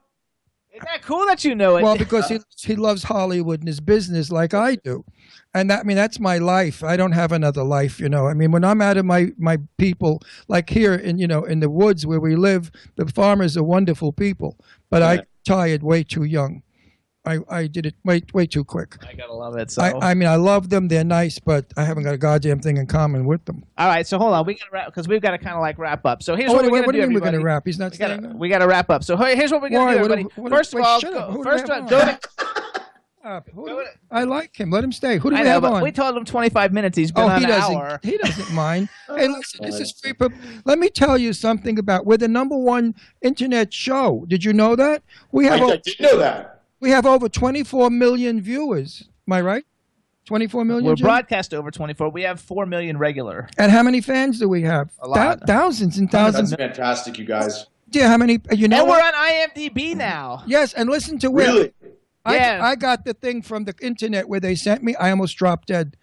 Speaker 1: Isn't that cool that you know it?
Speaker 3: Well, because he loves Hollywood and his business like I do. And that's my life. I don't have another life, I mean, when I'm out of my people, like here in the woods where we live, the farmers are wonderful people. But I retired way too young. I did it way too quick.
Speaker 1: I gotta love it. So
Speaker 3: I mean, I love them. They're nice, but I haven't got a goddamn thing in common with them.
Speaker 1: All right, so hold on. We gotta wrap because we've got to kind of like wrap up. So here's what we're gonna do.
Speaker 3: What do you mean we're
Speaker 1: everybody.
Speaker 3: gonna wrap? He's not staying.
Speaker 1: We gotta wrap up. So here's what we're gonna do, everybody. First of all,
Speaker 3: I like him. Let him stay. Who do we have on?
Speaker 1: We told him 25 minutes. He's been on an hour.
Speaker 3: He doesn't mind. Hey, listen, this is free. Let me tell you something we're the #1 internet show. Did you know that?
Speaker 2: I did know that.
Speaker 3: We have over 24 million viewers. Am I right? 24 million?
Speaker 1: We're
Speaker 3: Jim?
Speaker 1: broadcast over 24. We have 4 million regular.
Speaker 3: And how many fans do we have?
Speaker 1: A lot.
Speaker 3: Thousands and thousands.
Speaker 2: That's fantastic, you guys.
Speaker 3: Yeah, how many? You know
Speaker 1: And we're
Speaker 3: what?
Speaker 1: on IMDb now.
Speaker 3: Yes, and listen to Will.
Speaker 2: Really?
Speaker 1: Yeah.
Speaker 3: I got the thing from the internet where they sent me. I almost dropped dead.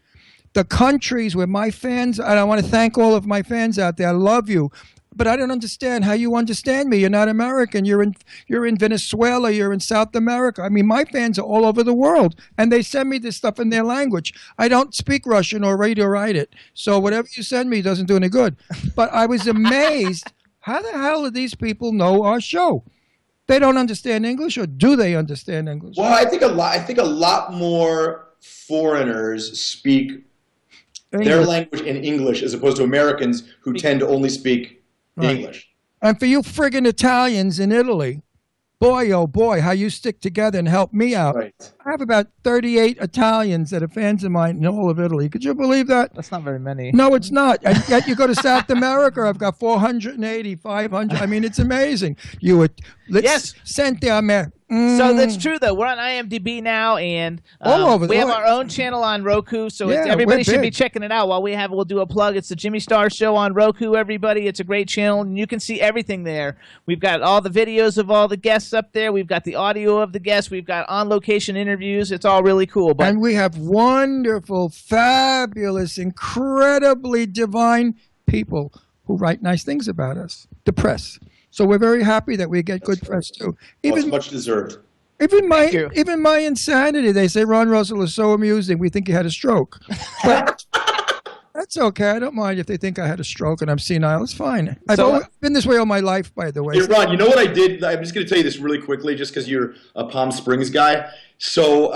Speaker 3: The countries where my fans, and I want to thank all of my fans out there. I love you. But I don't understand how you understand me. You're not American. You're in Venezuela. You're in South America. I mean, my fans are all over the world, and they send me this stuff in their language. I don't speak Russian or read or write it, so whatever you send me doesn't do any good. But I was amazed. How the hell do these people know our show? They don't understand English, or do they understand English?
Speaker 2: Well, I think a lot more foreigners speak their language in English as opposed to Americans who tend to only speak English.
Speaker 3: And for you friggin' Italians in Italy, boy, oh boy, how you stick together and help me out.
Speaker 2: Right.
Speaker 3: I have about 38 Italians that are fans of mine in all of Italy. Could you believe that?
Speaker 1: That's not very many.
Speaker 3: No, it's not. And yet you go to South America, I've got 480, 500. I mean, it's amazing. You would
Speaker 1: Yes.
Speaker 3: Sentiame.
Speaker 1: So that's true, though. We're on IMDb now, and
Speaker 3: All over
Speaker 1: we have
Speaker 3: the-
Speaker 1: our own channel on Roku, so
Speaker 3: Yeah,
Speaker 1: everybody
Speaker 3: we're
Speaker 1: should be
Speaker 3: big.
Speaker 1: checking it out. While we'll do a plug. It's the Jimmy Star Show on Roku, everybody. It's a great channel, and you can see everything there. We've got all the videos of all the guests up there. We've got the audio of the guests. We've got on-location interviews. It's all really cool. But
Speaker 3: And we have wonderful, fabulous, incredibly divine people who write nice things about us, the press. So we're very happy that we get good press too.
Speaker 2: Well, it's
Speaker 3: Even
Speaker 2: much deserved.
Speaker 1: you.
Speaker 3: even my insanity. They say Ron Russell is so amusing. We think he had a stroke, but that's okay. I don't mind if they think I had a stroke and I'm senile. It's fine. I've always been this way all my life, by the way.
Speaker 2: Hey, Ron, you know what I did? I'm just going to tell you this really quickly, just because you're a Palm Springs guy. So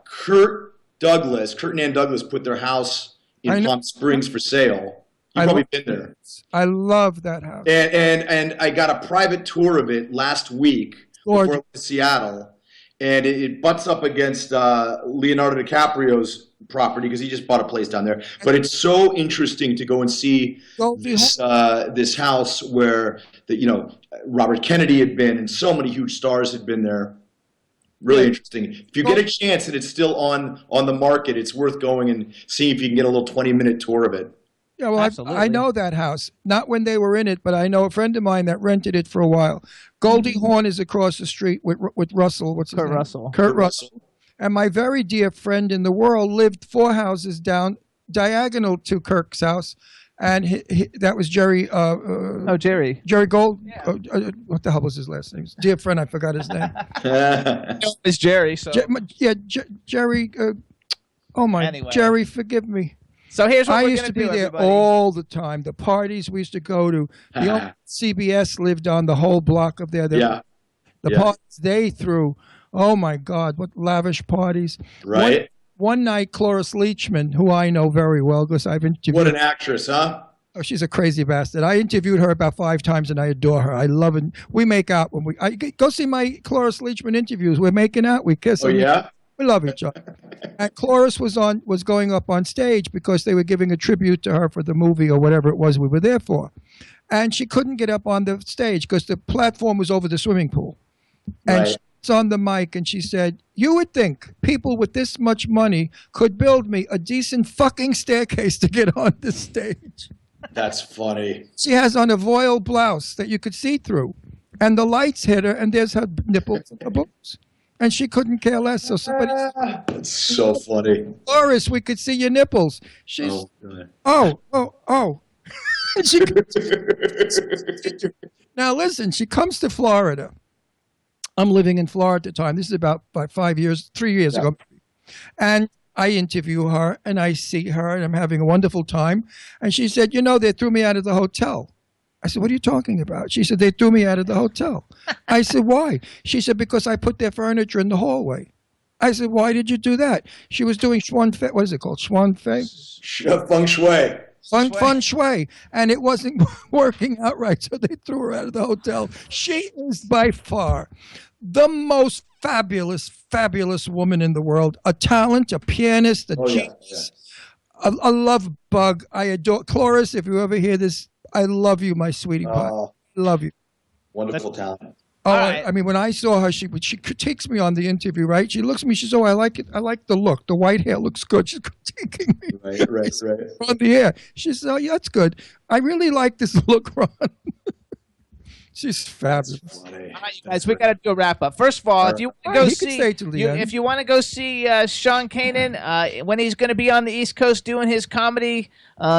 Speaker 2: Kurt and Ann Douglas put their house in Palm Springs for sale. You've probably been there.
Speaker 3: I love that house.
Speaker 2: And I got a private tour of it last week before I went to Seattle, and it butts up against Leonardo DiCaprio's property because he just bought a place down there. But it's so interesting to go and see this house where Robert Kennedy had been, and so many huge stars had been there. Really interesting. If you get a chance and it's still on the market, it's worth going and seeing if you can get a little 20-minute tour of it.
Speaker 3: Yeah, well, I know that house. Not when they were in it, but I know a friend of mine that rented it for a while. Goldie Hawn is across the street with Russell. What's his name? Kurt Russell. And my very dear friend in the world lived 4 houses down diagonal to Kirk's house. And that was Jerry.
Speaker 1: Jerry.
Speaker 3: Jerry Gold. Yeah. What the hell was his last name? Dear friend, I forgot his name.
Speaker 1: It's Jerry. So
Speaker 3: Jerry. Jerry, forgive me.
Speaker 1: So here's what
Speaker 3: I
Speaker 1: we're
Speaker 3: used to be there
Speaker 1: everybody.
Speaker 3: all the time. The parties we used to go to. The old CBS lived on the whole block of there. The parties they threw. Oh my God, what lavish parties!
Speaker 2: Right.
Speaker 3: One night, Cloris Leachman, who I know very well because I've interviewed.
Speaker 2: What an actress, huh?
Speaker 3: Oh, she's a crazy bastard. I interviewed her about 5 times, and I adore her. I love it. We make out when I go see my Cloris Leachman interviews. We're making out. We kiss.
Speaker 2: Oh yeah.
Speaker 3: We love each other. And Cloris was going up on stage because they were giving a tribute to her for the movie or whatever it was we were there for. And she couldn't get up on the stage because the platform was over the swimming pool. And she's on the mic and she said, "You would think people with this much money could build me a decent fucking staircase to get on the stage."
Speaker 2: That's funny.
Speaker 3: She has on a voile blouse that you could see through. And the lights hit her and there's her nipples and her boobs. And she couldn't care less. So somebody.
Speaker 2: That's so funny.
Speaker 3: Doris, we could see your nipples. She's. Oh. And she. Now listen, she comes to Florida. I'm living in Florida at the time. This is about 3 years ago. And I interview her and I see her and I'm having a wonderful time. And she said, they threw me out of the hotel. I said, "What are you talking about?" She said, "They threw me out of the hotel." I said, "Why?" She said, "Because I put their furniture in the hallway." I said, "Why did you do that?" She was doing feng shui. Feng shui. And it wasn't working out right, so they threw her out of the hotel. She is by far the most fabulous woman in the world. A talent, a pianist, a genius, a love bug. I adore Cloris. If you ever hear this, I love you, my sweetie pie. I love you.
Speaker 2: Wonderful talent.
Speaker 3: Oh,
Speaker 1: right.
Speaker 3: I mean, when I saw her, she critiques me on the interview, right? She looks at me, she says, "Oh, I like it. I like the look. The white hair looks good." She's critiquing me.
Speaker 2: Right.
Speaker 3: On the hair. She says, "Oh, yeah, that's good. I really like this look, Ron." She's fabulous.
Speaker 1: All right, you guys, we got to do a wrap up. First of all, if you want to go
Speaker 3: he could stay till the end.
Speaker 1: if you want to go see Sean Kanan when he's going to be on the East Coast doing his comedy,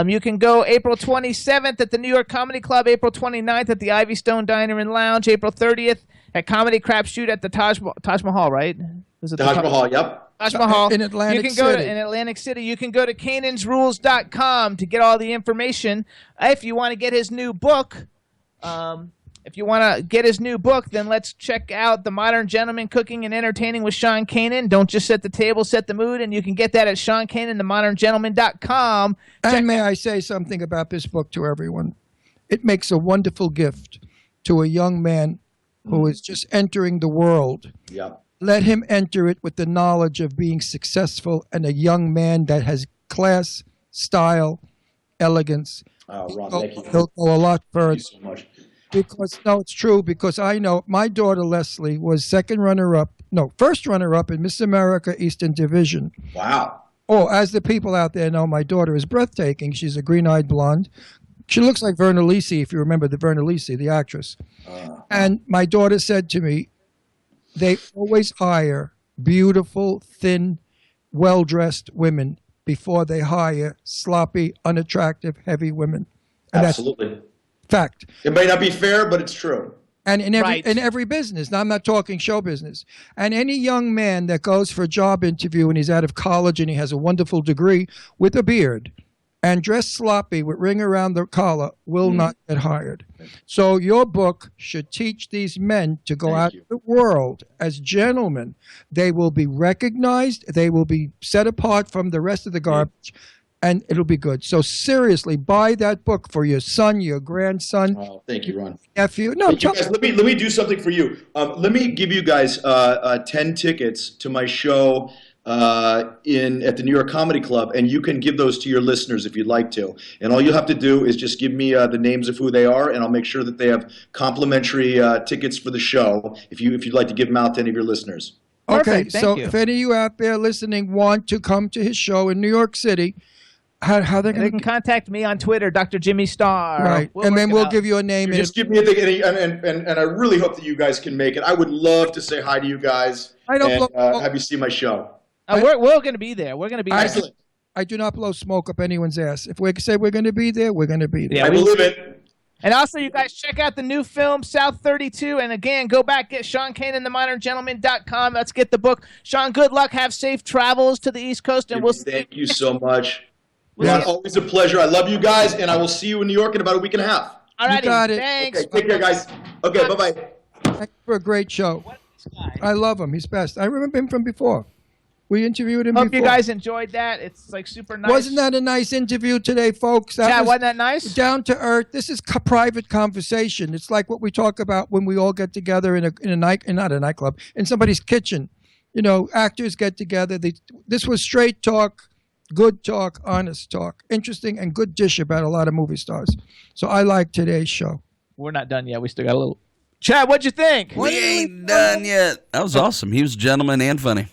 Speaker 1: you can go April 27th at the New York Comedy Club, April 29th at the Ivy Stone Diner and Lounge, April 30th at Comedy Crapshoot at the Taj Mahal, right? Was it
Speaker 2: Taj Mahal, yep.
Speaker 1: Taj Mahal.
Speaker 3: In Atlantic
Speaker 1: you can go
Speaker 3: City.
Speaker 1: in Atlantic City. You can go to canansrules.com to get all the information. If you want to get his new book, then let's check out The Modern Gentleman, Cooking and Entertaining with Sean Kanan. Don't just set the table, set the mood, and you can get that at SeanKanan,
Speaker 3: And may I say something about this book to everyone? It makes a wonderful gift to a young man who is just entering the world.
Speaker 2: Yep.
Speaker 3: Let him enter it with the knowledge of being successful and a young man that has class, style, elegance.
Speaker 2: Oh, Ron, thank you.
Speaker 3: He'll go a lot further.
Speaker 2: Thank you so much.
Speaker 3: Because, no, it's true, because I know my daughter Leslie was first runner-up in Miss America Eastern Division.
Speaker 2: Wow.
Speaker 3: Oh, as the people out there know, my daughter is breathtaking. She's a green-eyed blonde. She looks like Verna Lisi, if you remember the Verna Lisi, the actress. And my daughter said to me, they always hire beautiful, thin, well-dressed women before they hire sloppy, unattractive, heavy women. And
Speaker 2: Absolutely.
Speaker 3: That's fact.
Speaker 2: It may not be fair, but it's true.
Speaker 3: And in every business. Now, I'm not talking show business. And any young man that goes for a job interview and he's out of college and he has a wonderful degree with a beard and dressed sloppy with ring around the collar will not get hired. So your book should teach these men to go out in the world as gentlemen. They will be recognized. They will be set apart from the rest of the garbage. And it'll be good. So seriously, buy that book for your son, your grandson.
Speaker 2: Oh, thank you, Ron.
Speaker 3: Nephew. No,
Speaker 2: Hey, you guys, let me do something for you. Let me give you guys 10 tickets to my show at the New York Comedy Club, and you can give those to your listeners if you'd like to. And all you have to do is just give me the names of who they are, and I'll make sure that they have complimentary tickets for the show if you'd like to give them out to any of your listeners.
Speaker 3: Okay,
Speaker 1: Perfect,
Speaker 3: so
Speaker 1: thank you.
Speaker 3: if any of you out there listening want to come to his show in New York City, how they're
Speaker 1: They
Speaker 3: going
Speaker 1: can
Speaker 3: to
Speaker 1: contact me on Twitter, Dr. Jimmy Star.
Speaker 3: right, and then we'll give you a name.
Speaker 2: Just give me a thing, and I really hope that you guys can make it. I would love to say hi to you guys and have you see my show.
Speaker 1: We're going to be there. We're going to be there.
Speaker 2: Excellent.
Speaker 3: I do not blow smoke up anyone's ass. If we say we're going to be there, we're going to be there.
Speaker 1: Yeah,
Speaker 2: I believe it.
Speaker 1: And also, you guys check out the new film, South 32. And again, go back, get SeanKanan, Let's get the book. Sean, good luck. Have safe travels to the East Coast. And we'll see.
Speaker 2: Thank you so much. Ron, always a pleasure. I love you guys, and I will see you in New York in about a week and a half.
Speaker 1: All righty.
Speaker 3: You got it.
Speaker 1: Thanks.
Speaker 2: Okay, take care, guys. Okay, bye-bye.
Speaker 3: Thank you for a great show. I love him. He's best. I remember him from before. We interviewed him
Speaker 1: Hope
Speaker 3: before.
Speaker 1: you guys enjoyed that. It's like super nice.
Speaker 3: Wasn't that a nice interview today, folks?
Speaker 1: Wasn't that nice?
Speaker 3: Down to earth. This is private conversation. It's like what we talk about when we all get together in a not a nightclub, in somebody's kitchen. You know, actors get together. This was straight talk, good talk, honest talk, interesting and good dish about a lot of movie stars. So I like today's show.
Speaker 1: We're not done yet. We still got a little. Chad, what'd you think?
Speaker 4: We ain't done yet. That was awesome. He was a gentleman and funny.